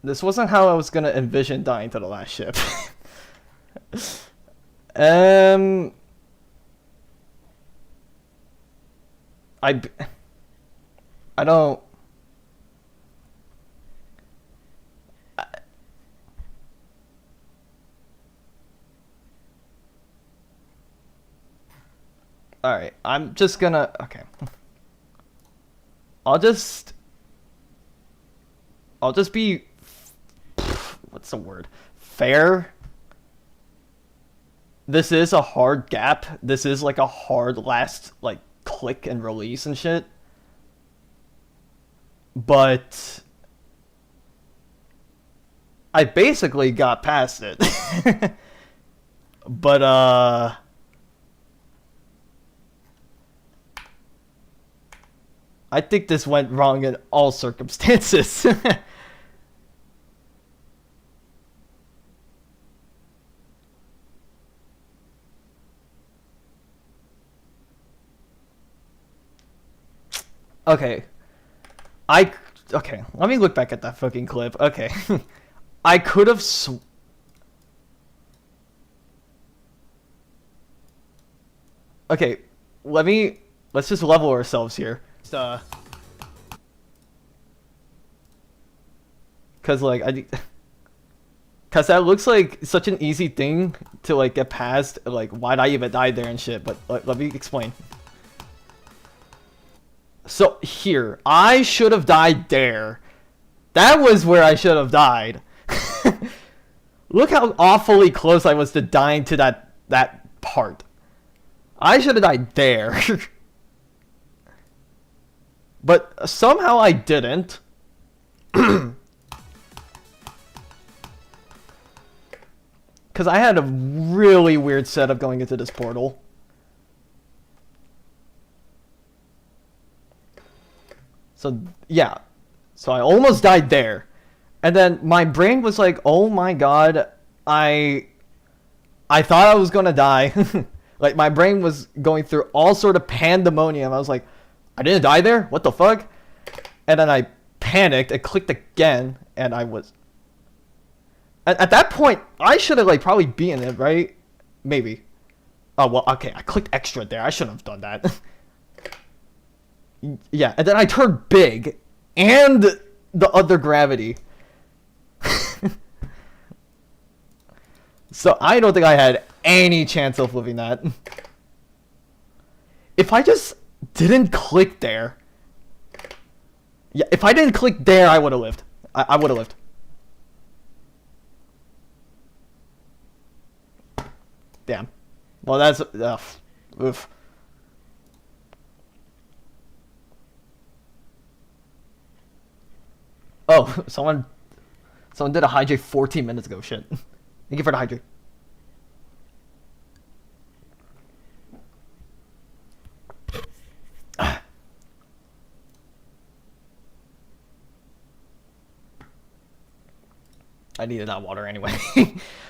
This wasn't how I was gonna envision dying to the last ship. I don't. Alright, I'm just gonna. Okay. I'll just be. What's the word? Fair. This is a hard gap. This is like a hard last like click and release and shit. But I basically got past it. But I think this went wrong in all circumstances. Okay. Okay, let me look back at that fucking clip. Okay. I could have Okay, let's just level ourselves here. Cause like cause that looks like such an easy thing to like get past. Like, why'd I even die there and shit? But let me explain. So here, I should have died there. That was where I should have died. Look how awfully close I was to dying to that part. I should have died there. But somehow I didn't. Because I had a really weird setup going into this portal. So, yeah. So I almost died there. And then my brain was like, oh my god, I thought I was gonna die. Like, my brain was going through all sort of pandemonium. I was like, I didn't die there? What the fuck? And then I panicked and clicked again, and I was... At that point, I should have, like, probably beaten it, right? Maybe. Oh, well, okay, I clicked extra there. I shouldn't have done that. Yeah, and then I turned big, and the other gravity. So I don't think I had any chance of living that. If I just didn't click there... Yeah, if I didn't click there, I would have lived. I would have lived. Damn. Well, that's... oof. Oh, someone did a hydrate 14 minutes ago. Shit. Thank you for the hydrate. I needed that water anyway.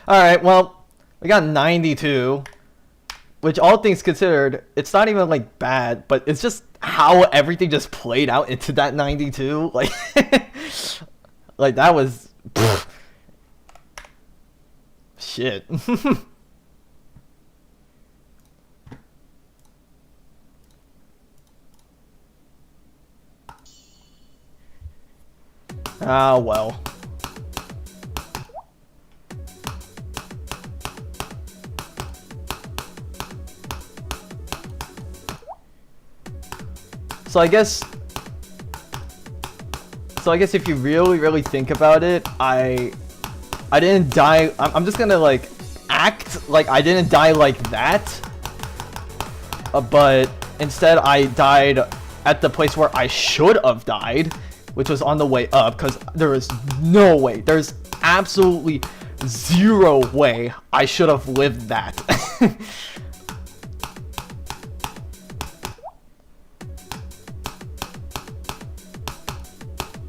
Alright, well, we got 92. Which, all things considered, it's not even, like, bad. But it's just how everything just played out into that 92. Like, like that was... Pfft. Shit. Ah, well. So I guess if you really think about it, I didn't die. I'm just gonna like act like I didn't die like that, but instead I died at the place where I should have died, which was on the way up, because there is no way, there's absolutely zero way I should have lived that.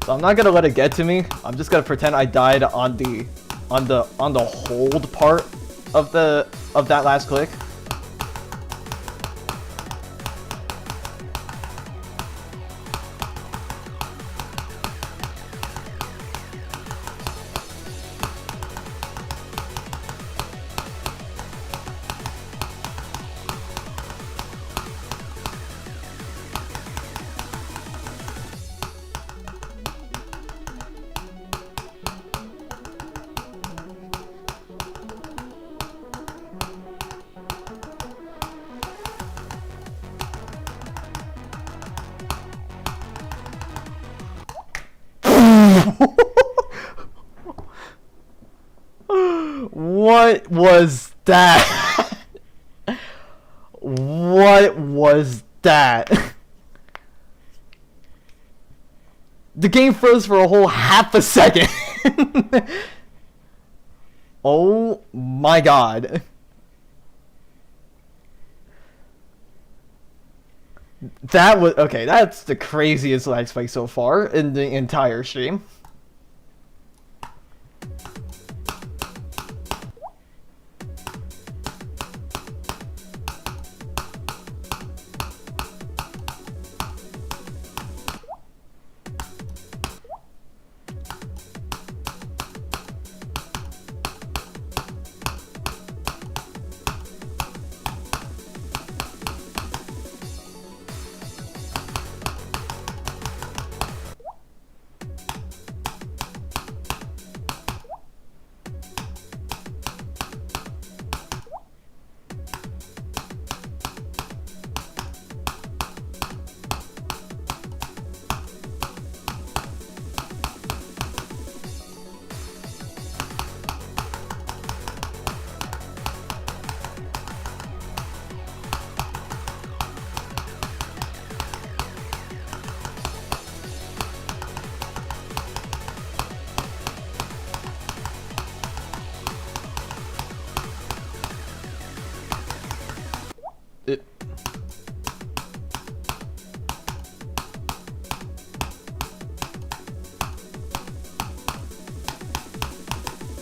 So I'm not gonna let it get to me. I'm just gonna pretend I died on the hold part of that last click. What was that? What was that? The game froze for a whole half a second. Oh my god. That was... okay, that's the craziest lag spike so far in the entire stream.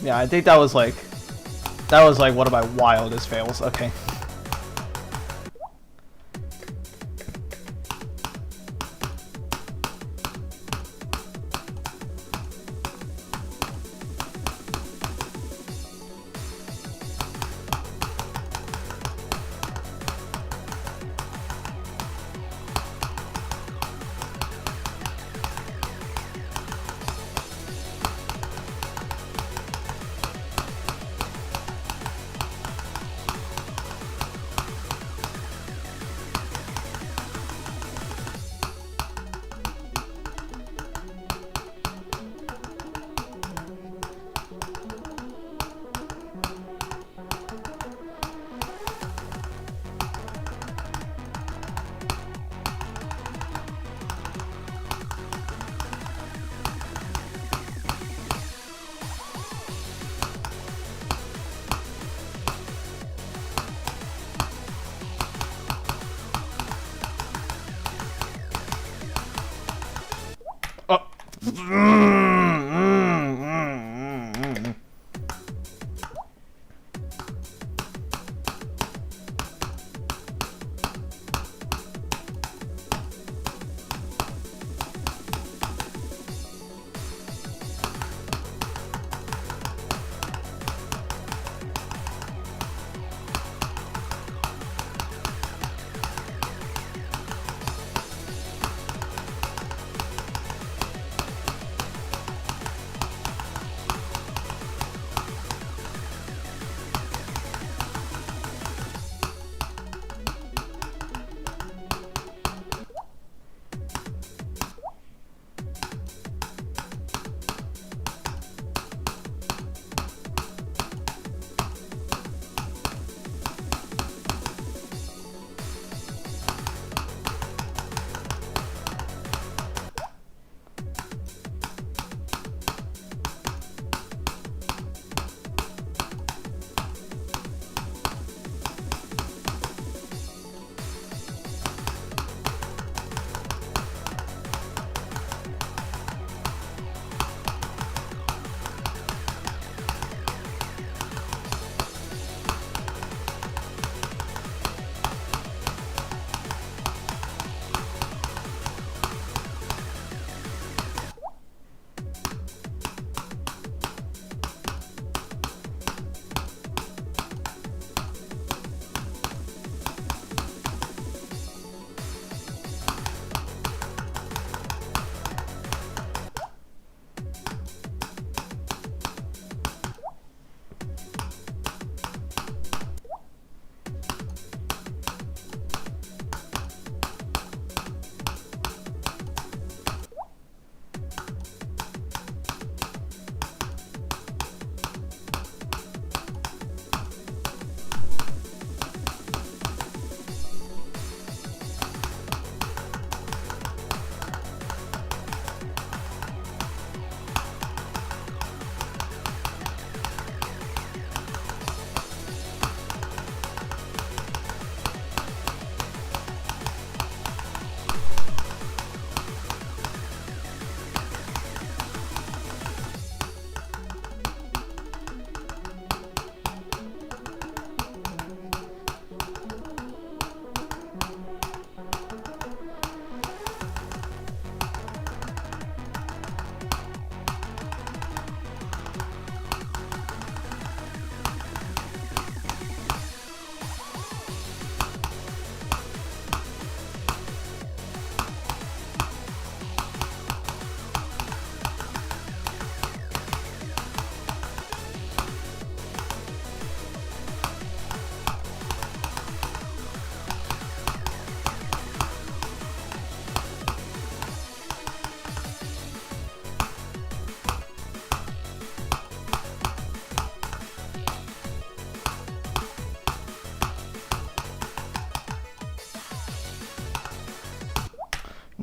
Yeah, I think that was like one of my wildest fails. Okay.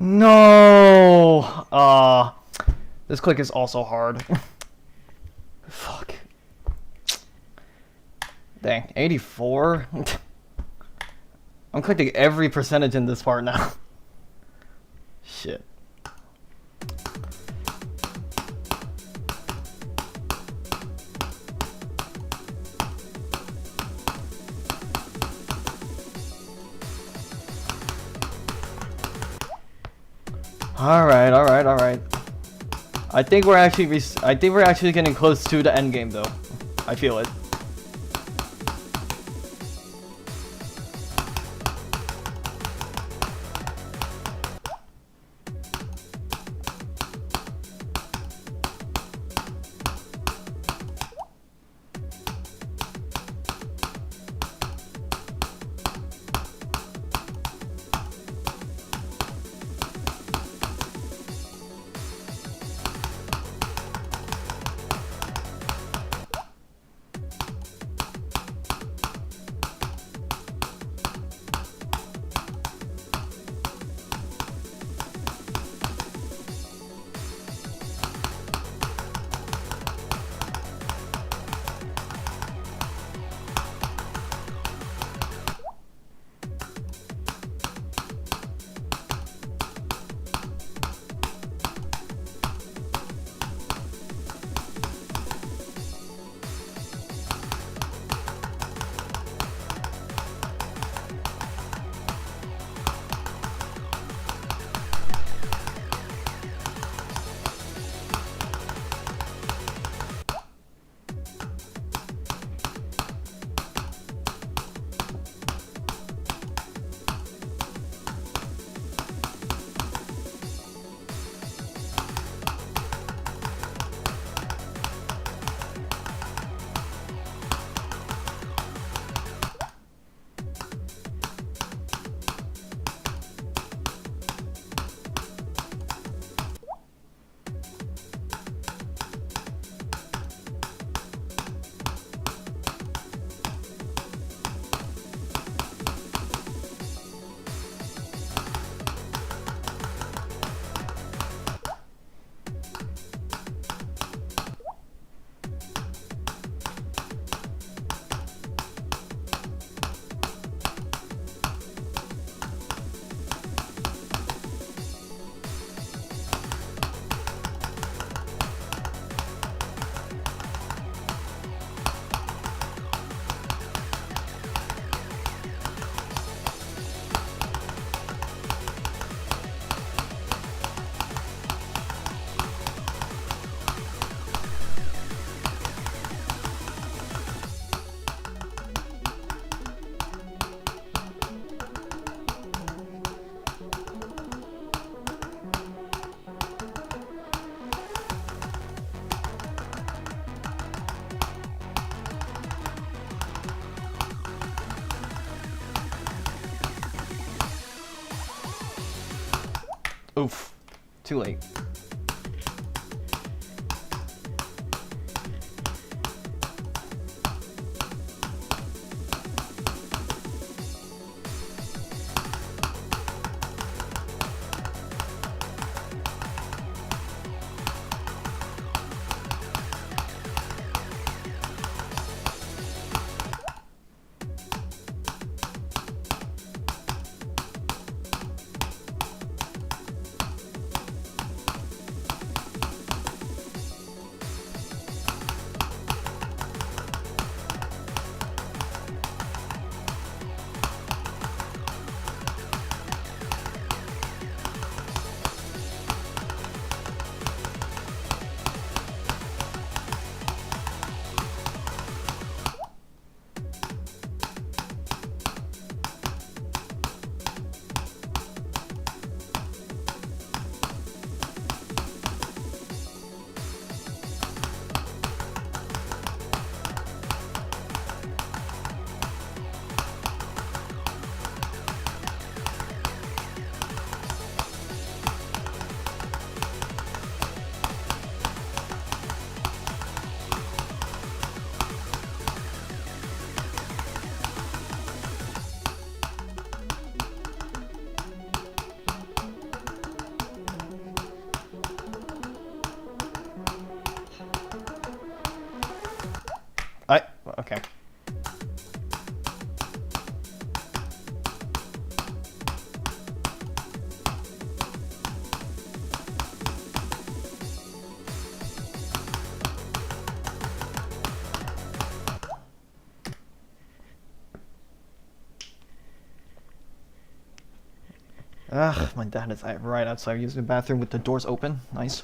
No! This click is also hard. Fuck. Dang, 84? I'm clicking every percentage in this part now. Shit. All right, all right, all right. I think we're actually getting close to the end game, though. I feel it. Oof. Too late. Okay. Ugh, my dad is right outside using the bathroom with the doors open. Nice.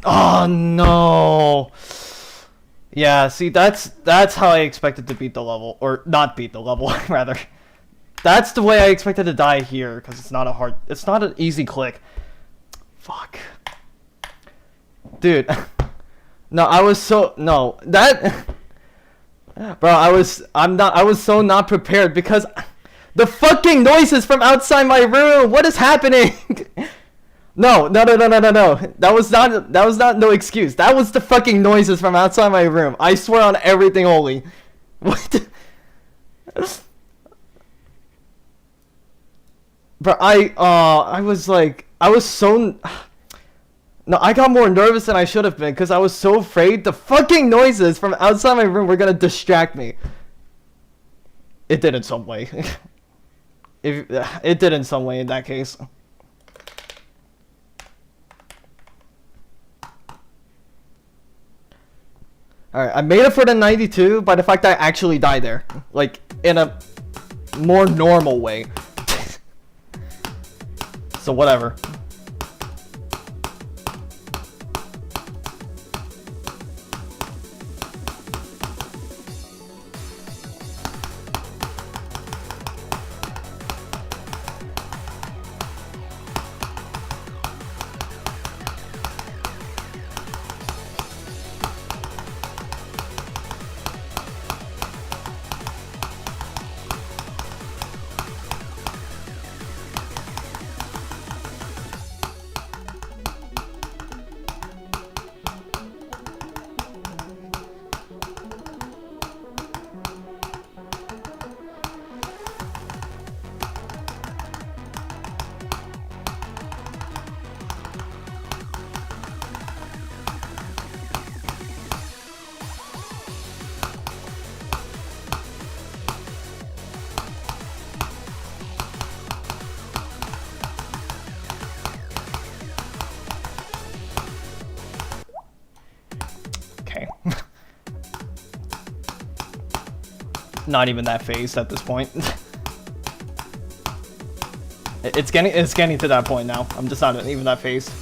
Oh no. Yeah, see, that's how I expected to beat the level, or not beat the level, rather. That's the way I expected to die here, because it's not an easy click. Fuck. Dude. No, I was so, no, that, bro, I was so not prepared, because the fucking noises from outside my room, what is happening? No. That was not no excuse. That was the fucking noises from outside my room. I swear on everything holy. What? But I was so... No, I got more nervous than I should have been because I was so afraid the fucking noises from outside my room were gonna distract me. It did in some way. It did in some way in that case. Alright, I made it for the 92 by the fact that I actually died there. Like, in a more normal way. So whatever. Not even that phased at this point. It's getting to that point now. I'm just not even that phased.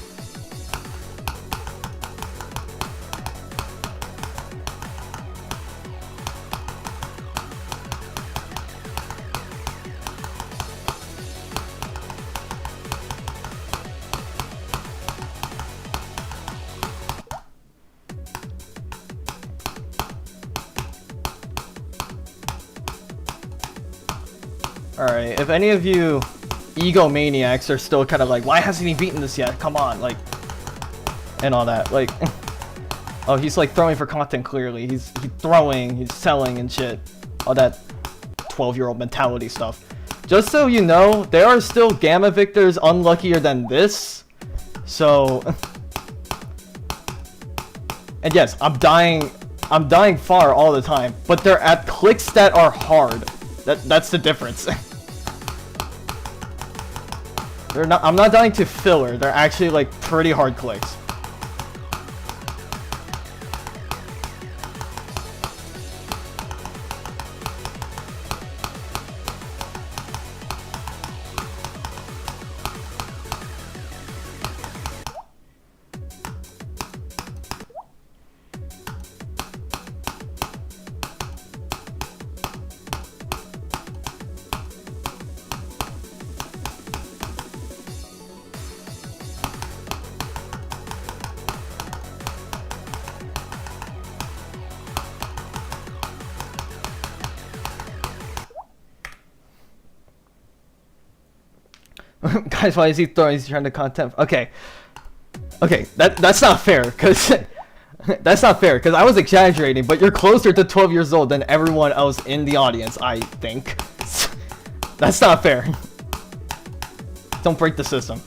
Alright, if any of you egomaniacs are still kind of like, why hasn't he beaten this yet? Come on, like, and all that, like, oh, he's like throwing for content clearly. He's throwing, he's selling and shit. All that 12-year-old mentality stuff. Just so you know, there are still Gamma Victors unluckier than this. So, And yes, I'm dying far all the time, but they're at clicks that are hard. That's the difference. I'm not dying to filler. They're actually like pretty hard clicks. Guys, why is he throwing? He's trying to content. Okay, that's not fair, cause that's not fair, cause I was exaggerating. But you're closer to 12 years old than everyone else in the audience, I think. That's not fair. Don't break the system.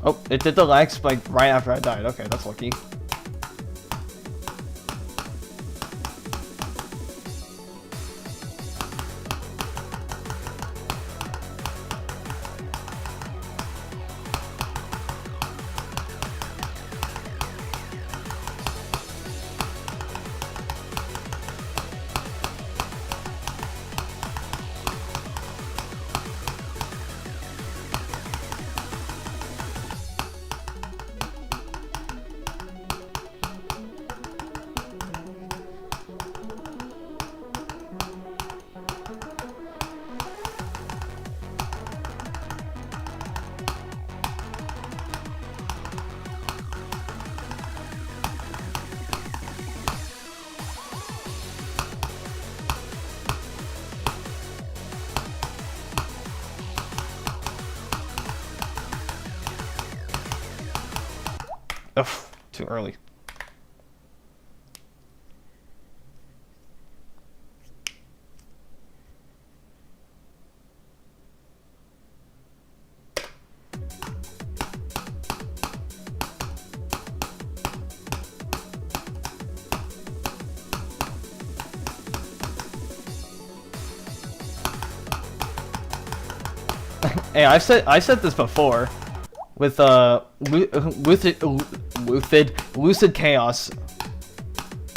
Oh, it did the lag spike right after I died. Okay, that's lucky. Ugh, too early. Hey, I said this before. With Lucid Chaos,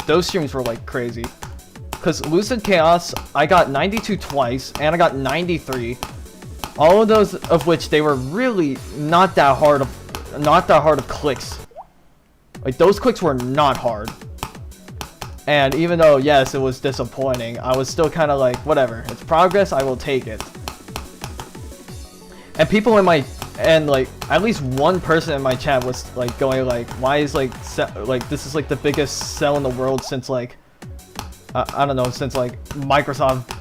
those streams were like crazy. Cause Lucid Chaos, I got 92 twice, and I got 93. All of those of which they were really not that hard of clicks. Like those clicks were not hard. And even though yes, it was disappointing, I was still kind of like, whatever, it's progress, I will take it. And people in my like at least one person in my chat was like going like, why is like this is like the biggest sell in the world since like I don't know, since like Microsoft.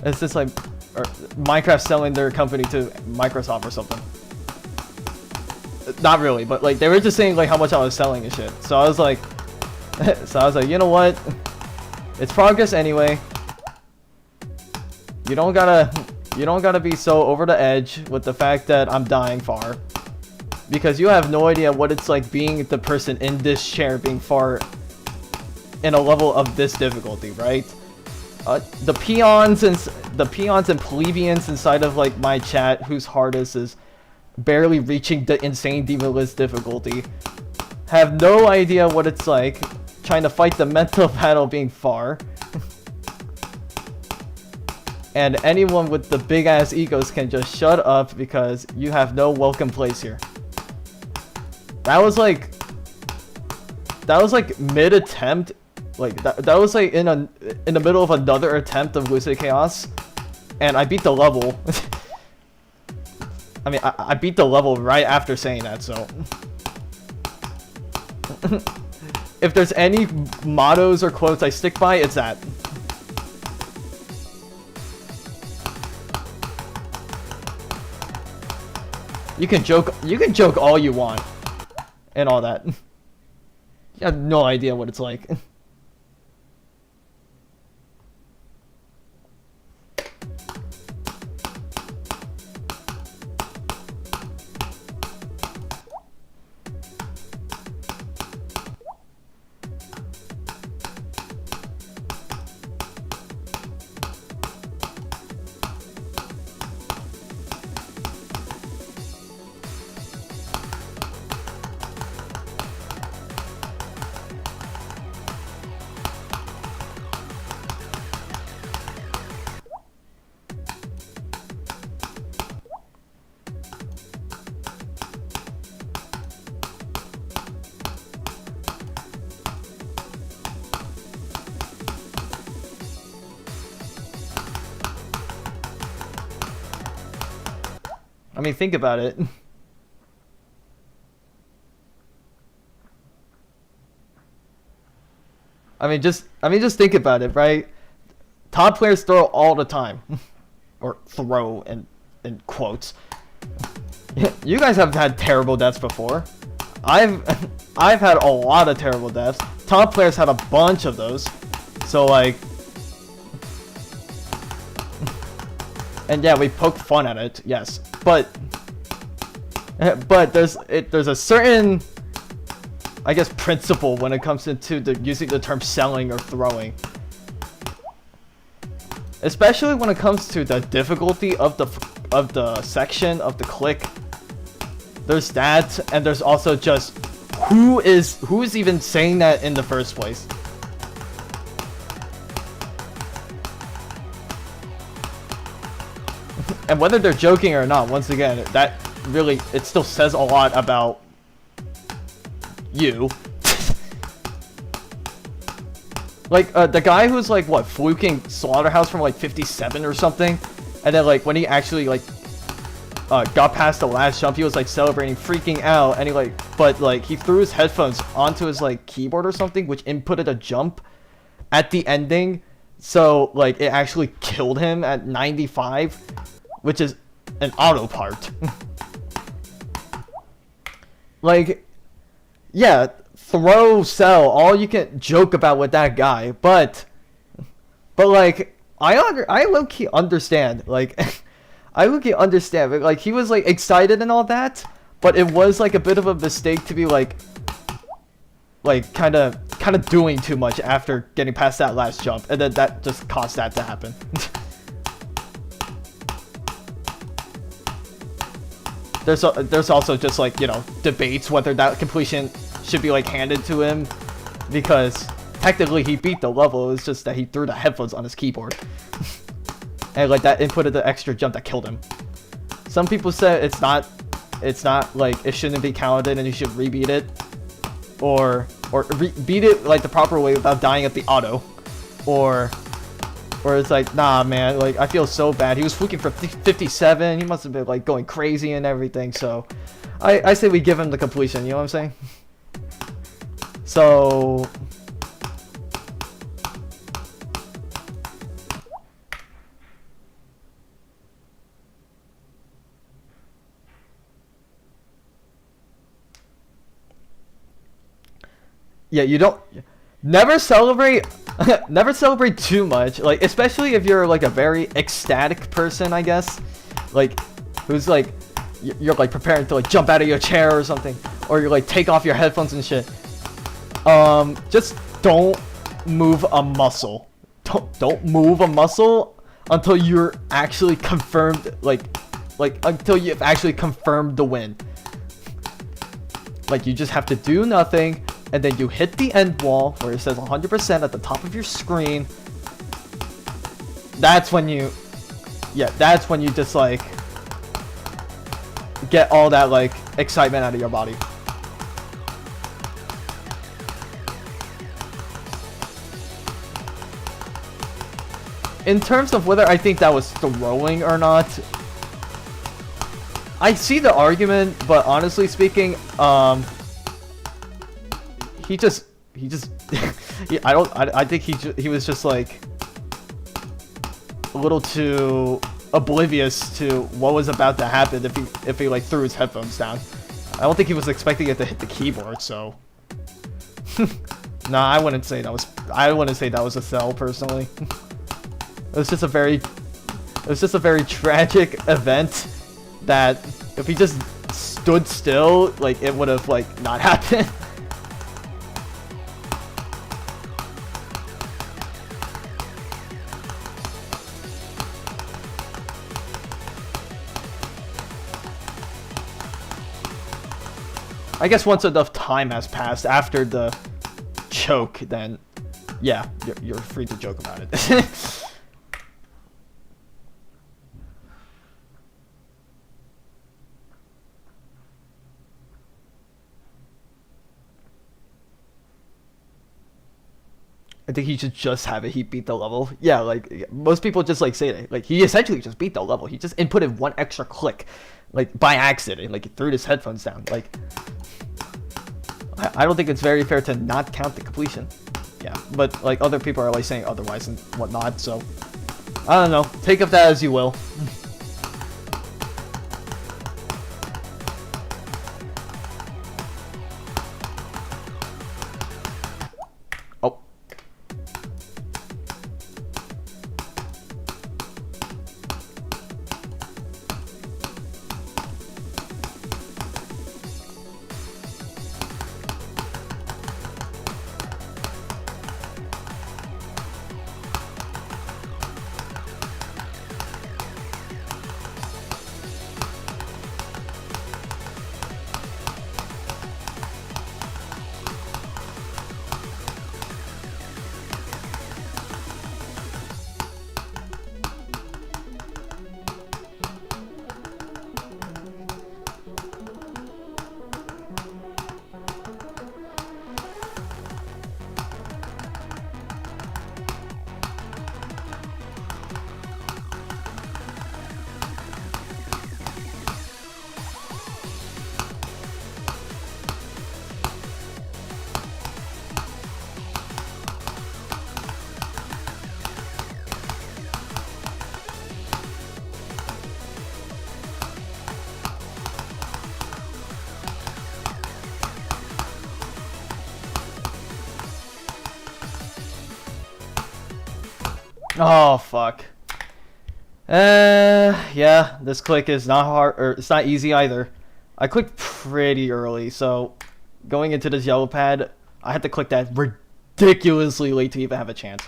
It's just like or Minecraft selling their company to Microsoft or something. Not really, but like they were just saying like how much I was selling and shit. So I was like you know what, it's progress anyway. You don't gotta be so over the edge with the fact that I'm dying far, because you have no idea what it's like being the person in this chair being far in a level of this difficulty, right? The peons and plebeians inside of like my chat whose hardest is barely reaching the insane demon list difficulty have no idea what it's like trying to fight the mental battle being far. And anyone with the big ass egos can just shut up because you have no welcome place here. That was like mid attempt, like that was like in the middle of another attempt of Lucid Chaos, and I beat the level. I mean, I beat the level right after saying that, so. If there's any mottos or quotes I stick by, it's that. You can joke all you want, and all that. You have no idea what it's like. I mean, think about it. I mean, just think about it, right? Top players throw all the time, or throw in quotes. You guys have had terrible deaths before. I've had a lot of terrible deaths. Top players had a bunch of those, so like. And yeah, we poke fun at it, yes. But there's a certain, I guess, principle when it comes into using the term selling or throwing. Especially when it comes to the difficulty of the section of the click. There's that, and there's also just who is even saying that in the first place. And whether they're joking or not, once again, that really, it still says a lot about you. Like, the guy who's like, what, fluking Slaughterhouse from like 57 or something, and then like, when he actually like, got past the last jump, he was like celebrating, freaking out, and he like, but like, he threw his headphones onto his like keyboard or something, which inputted a jump at the ending, so like, it actually killed him at 95. Which is an auto part. Like, yeah, throw, sell, all you can joke about with that guy, but like, I low-key understand, like, I low-key understand, but like, he was like excited and all that, but it was like a bit of a mistake to be like kind of doing too much after getting past that last jump, and then that just caused that to happen. There's also just like, you know, debates whether that completion should be like handed to him, because technically he beat the level. It was just that he threw the headphones on his keyboard, and like that inputted the extra jump that killed him. Some people said it's not like it shouldn't be counted and you should rebeat it, or beat it like the proper way without dying at the auto, or it's like, nah, man, like, I feel so bad. He was fluking for 57. He must have been, like, going crazy and everything. So, I say we give him the completion. You know what I'm saying? So... yeah, you don't... Never celebrate... never celebrate too much, like, especially if you're like a very ecstatic person, I guess, like, who's like, you're like preparing to like jump out of your chair or something, or you like take off your headphones and shit. Just don't move a muscle. Don't move a muscle until you're actually confirmed, like until you've actually confirmed the win. Like, you just have to do nothing, and then you hit the end wall where it says 100% at the top of your screen. That's when you, yeah, that's when you just like get all that like excitement out of your body. In terms of whether I think that was throwing or not, I see the argument, but honestly speaking, he just I think he was just like a little too oblivious to what was about to happen if he like threw his headphones down. I don't think he was expecting it to hit the keyboard, so. Nah, I wouldn't say that was a sell personally. It was just a very tragic event that if he just stood still, like it would have like not happened. I guess once enough time has passed after the choke, then yeah, you're free to joke about it. I think he should just have it. He beat the level. Yeah, like most people just like say that. Like he essentially just beat the level. He just inputted one extra click, like by accident. Like he threw his headphones down. Like I don't think it's very fair to not count the completion. Yeah, but like other people are like saying otherwise and whatnot. So I don't know. Take of that as you will. Oh. Oh fuck. Yeah, this click is not hard, or it's not easy either. I clicked pretty early, so going into this yellow pad, I had to click that ridiculously late to even have a chance.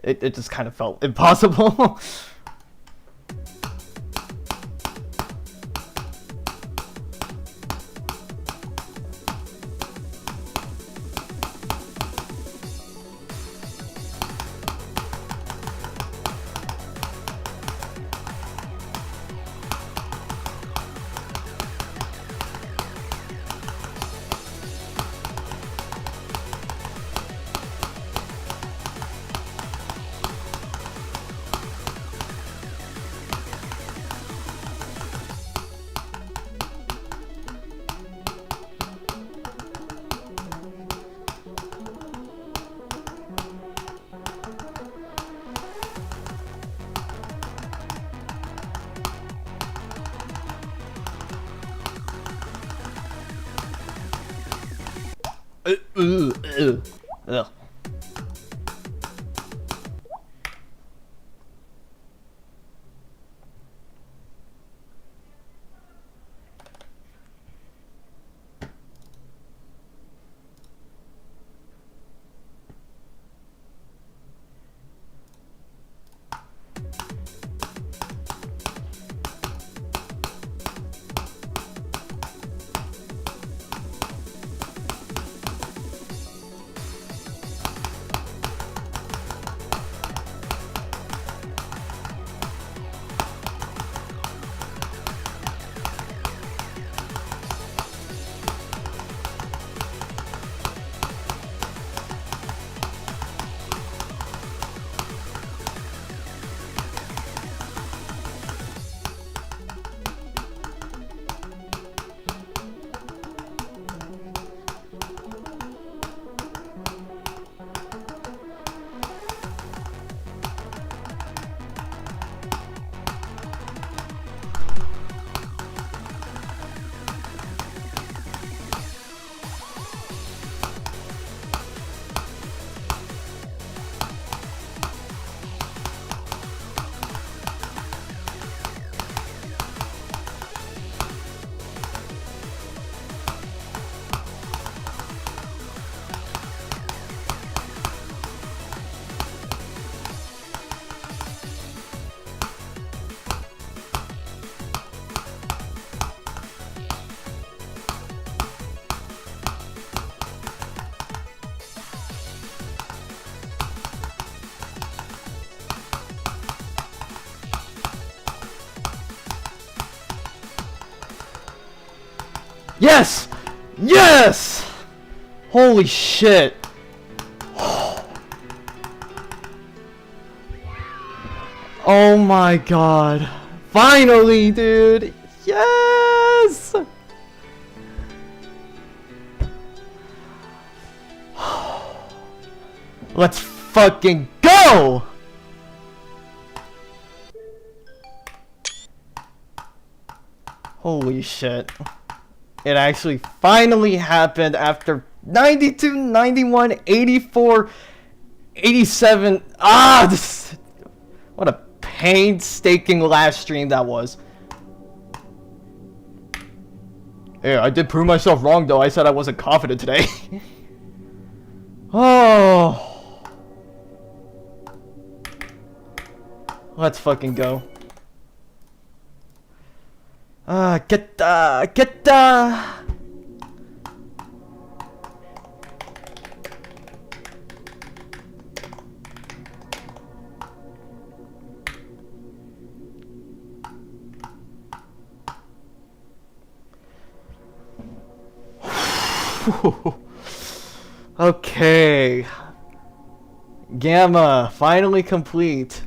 It just kind of felt impossible. Ugh. Yes! Yes! Holy shit. Oh my god. Finally, dude. Yes! Let's fucking go! Holy shit. It actually finally happened after 92, 91, 84, 87. Ah, this, what a painstaking last stream that was. Hey, I did prove myself wrong though. I said I wasn't confident today. Oh. Let's fucking go. Get Okay. Gamma, finally complete.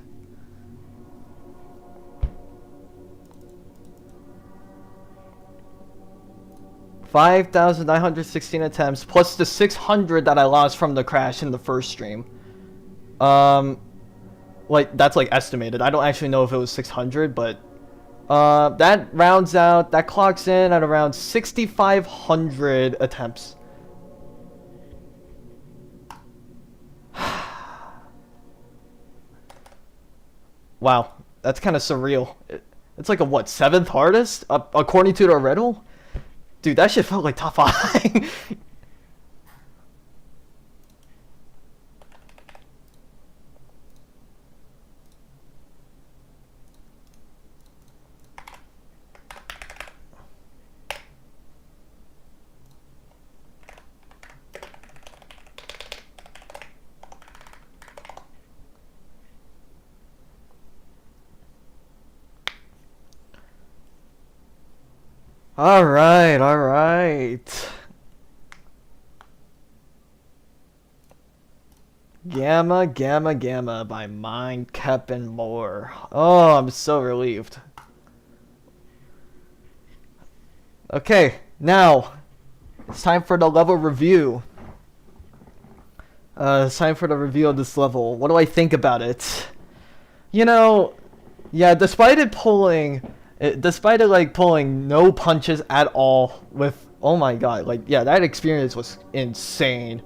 $5,916 attempts plus the 600 that I lost from the crash in the first stream. Like that's like estimated. I don't actually know if it was 600, but that rounds out. That clocks in at around 6,500 attempts. Wow, that's kind of surreal. It's like a what, 7th hardest according to the riddle? Dude, that shit felt like top 5. Alright, alright. Gamma, Gamma, Gamma by Mind, Kep, and more. Oh, I'm so relieved. Okay, now it's time for the level review. It's time for the review of this level. What do I think about it? You know, yeah, despite it like pulling no punches at all with, oh my god, like, yeah, that experience was insane.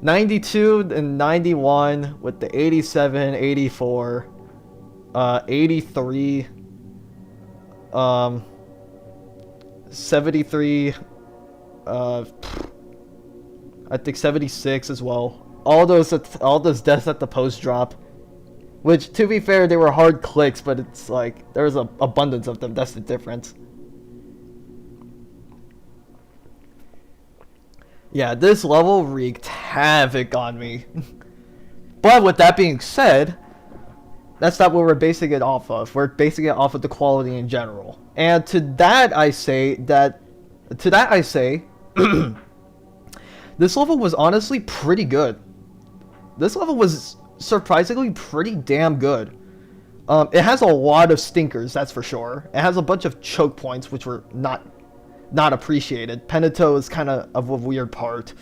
92 and 91 with the 87, 84, 83, 73, I think 76 as well. All those deaths at the post drop. Which, to be fair, they were hard clicks, but it's like, there's an abundance of them. That's the difference. Yeah, this level wreaked havoc on me. But with that being said, that's not what we're basing it off of. We're basing it off of the quality in general. And to that I say, this level was honestly pretty good. This level was surprisingly pretty damn good. It has a lot of stinkers, that's for sure. It has a bunch of choke points which were not appreciated. Penito is kind of a weird part.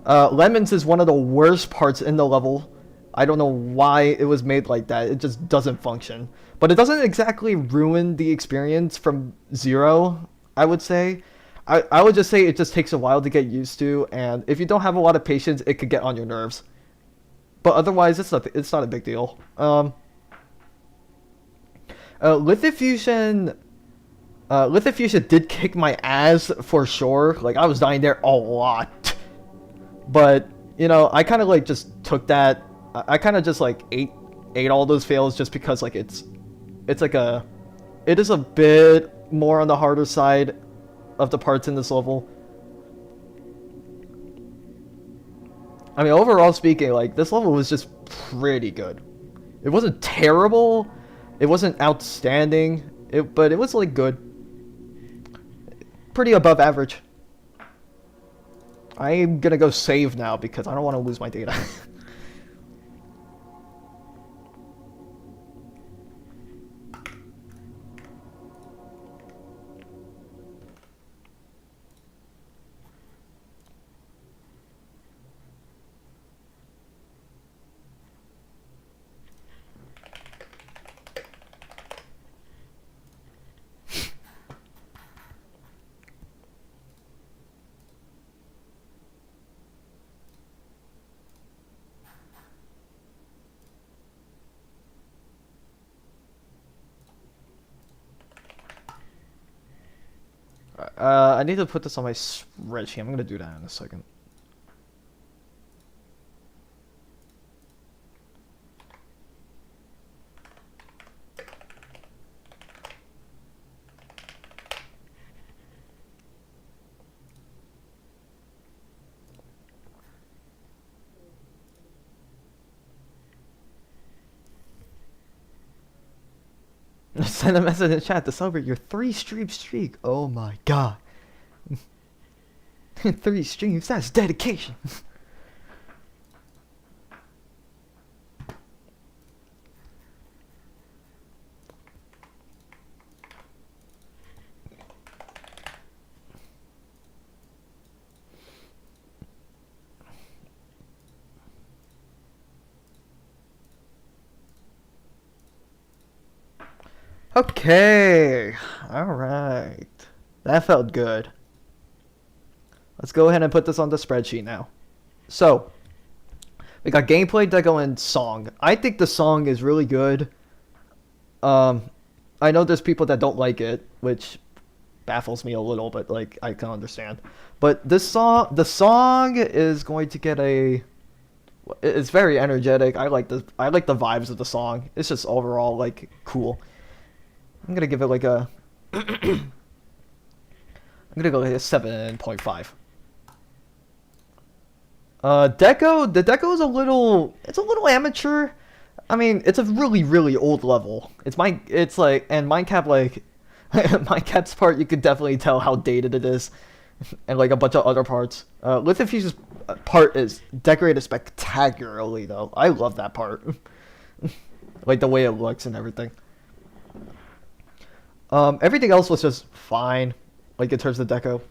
Lemons is one of the worst parts in the level. I don't know why it was made like that. It just doesn't function. But it doesn't exactly ruin the experience from zero, I would say. I would just say it just takes a while to get used to, and if you don't have a lot of patience, it could get on your nerves. But otherwise, it's not a big deal. Lithifusion did kick my ass for sure. Like, I was dying there a lot. But, you know, I kind of like just took that. I kind of just like ate all those fails just because like it is a bit more on the harder side of the parts in this level. I mean, overall speaking, like, this level was just pretty good. It wasn't terrible. It wasn't outstanding. But it was, like, good. Pretty above average. I'm gonna go save now because I don't want to lose my data. I need to put this on my spreadsheet. I'm gonna do that in a second. Send a message in chat to celebrate your 3-stream streak. Oh my god. 3 streams, that's dedication. Okay. Alright. That felt good. Let's go ahead and put this on the spreadsheet now. So, we got gameplay, deco, and song. I think the song is really good. I know there's people that don't like it, which baffles me a little, but like I can understand. But the song is going to get a. It's very energetic. I like the vibes of the song. It's just overall like cool. I'm gonna give it like a. I'm gonna go like a 7.5. Deco. The deco is a little amateur. I mean, it's a really old level. It's like, and Minecap, like, Minecap's part, you could definitely tell how dated it is, and like a bunch of other parts. Lithofuse's part is decorated spectacularly, though. I love that part, like the way it looks and everything. Everything else was just fine, like in terms of deco.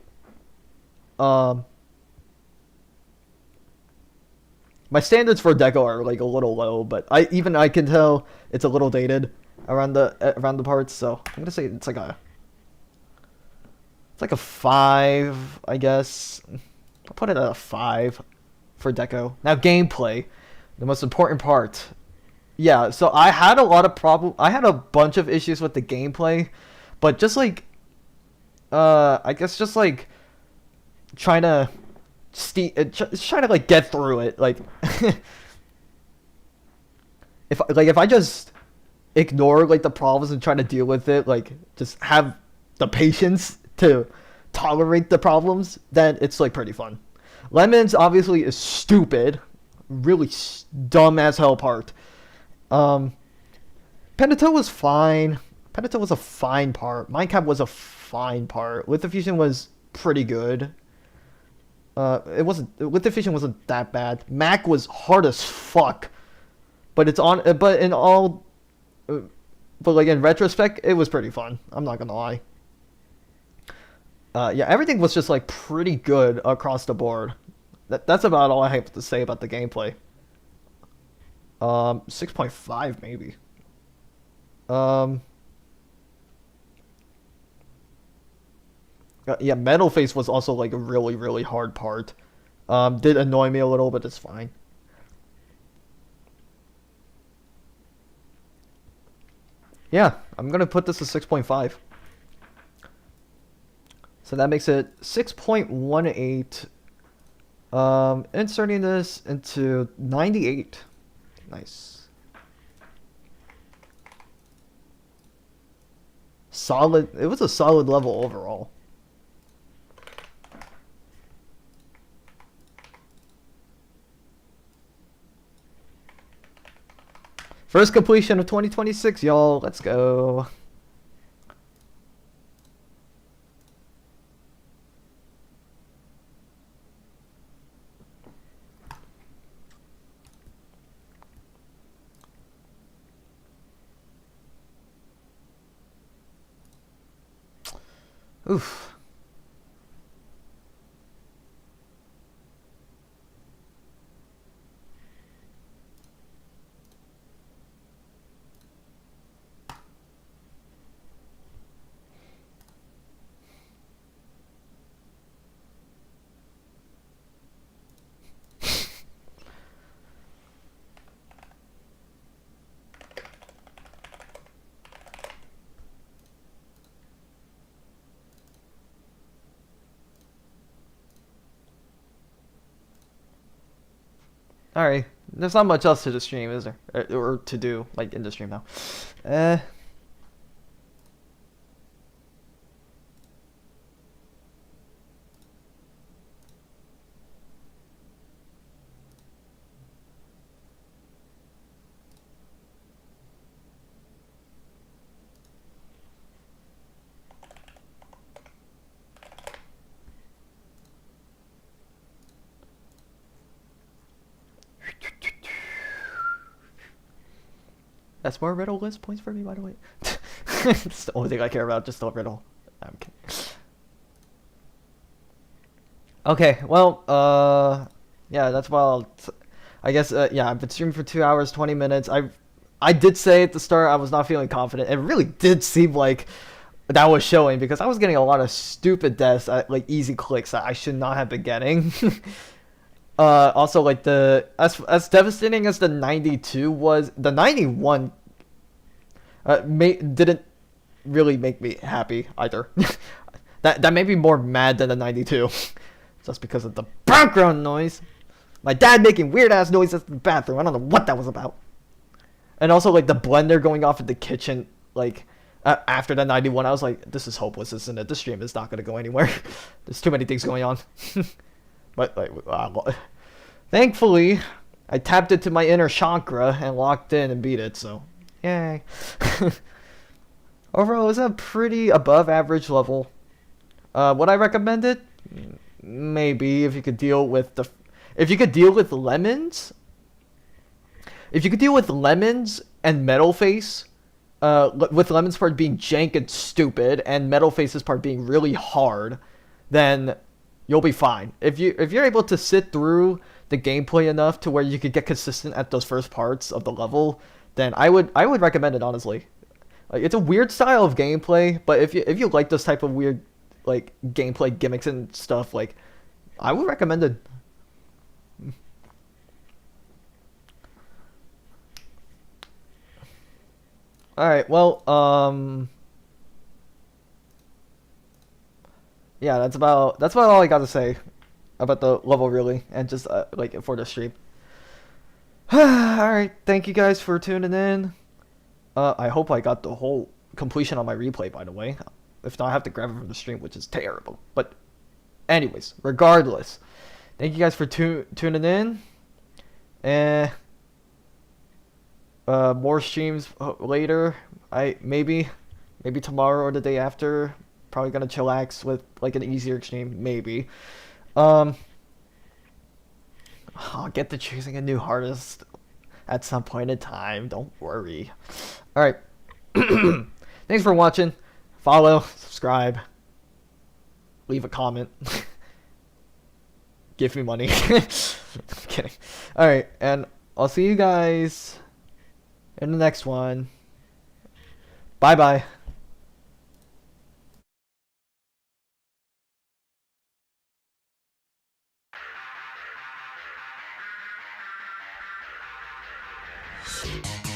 My standards for deco are like a little low, but I can tell it's a little dated around the parts, so I'm gonna say it's like a 5, I guess. I'll put it at a 5 for deco. Now gameplay, the most important part. Yeah, so I had a bunch of issues with the gameplay, but just like I guess just like trying to like get through it, like if I just ignore like the problems and try to deal with it, like just have the patience to tolerate the problems, then it's like pretty fun. Lemons obviously is stupid, really dumb as hell part. Pentatone was fine. Pentatone was a fine part. Minecap was a fine part. Lithofusion was pretty good. Lithofusion wasn't that bad. Mac was hard as fuck, but like in retrospect, it was pretty fun. I'm not gonna lie. Yeah, everything was just like pretty good across the board. That's about all I have to say about the gameplay. 6.5 maybe. Yeah, Metal Face was also like a really hard part. Did annoy me a little, but it's fine. Yeah, I'm gonna put this at 6.5. So that makes it 6.18. Inserting this into 98. Nice. Solid. It was a solid level overall. First completion of 2026, y'all. Let's go. Oof. Alright. There's not much else to the stream, is there? Or to do, like, in the stream now. That's more riddle list points for me, by the way. It's the only thing I care about, just the riddle. I'm kidding. Okay, well, yeah, that's about. I guess, yeah, I've been streaming for 2 hours, 20 minutes. I did say at the start I was not feeling confident. It really did seem like that was showing because I was getting a lot of stupid deaths at like easy clicks that I should not have been getting. Also, like as devastating as the 92 was, the 91 didn't really make me happy either. That made me more mad than the 92, just because of the background noise. My dad making weird ass noises in the bathroom. I don't know what that was about. And also like the blender going off in the kitchen, like after the 91, I was like, this is hopeless, isn't it? This stream is not gonna go anywhere. There's too many things going on. But like, thankfully, I tapped into my inner chakra and locked in and beat it. So, yay. Overall, it was a pretty above average level. Would I recommend it? Maybe if you could deal with lemons. If you could deal with lemons and Metal Face, with Lemon's part being jank and stupid, and Metal Face's part being really hard, then you'll be fine. If you're able to sit through the gameplay enough to where you could get consistent at those first parts of the level, then I would recommend it, honestly. Like, it's a weird style of gameplay, but if you like this type of weird like gameplay gimmicks and stuff, like I would recommend it. All right, well, yeah, that's about all I got to say about the level, really, and just like for the stream. All right, thank you guys for tuning in. I hope I got the whole completion on my replay, by the way. If not, I have to grab it from the stream, which is terrible. But anyways, regardless, thank you guys for tuning in. And more streams later. Maybe tomorrow or the day after. Probably gonna chillax with like an easier stream, maybe. I'll get to choosing a new artist at some point in time. Don't worry. All right. Thanks for watching. Follow, subscribe, leave a comment, give me money. I'm kidding. All right, and I'll see you guys in the next one. Bye bye. Shit.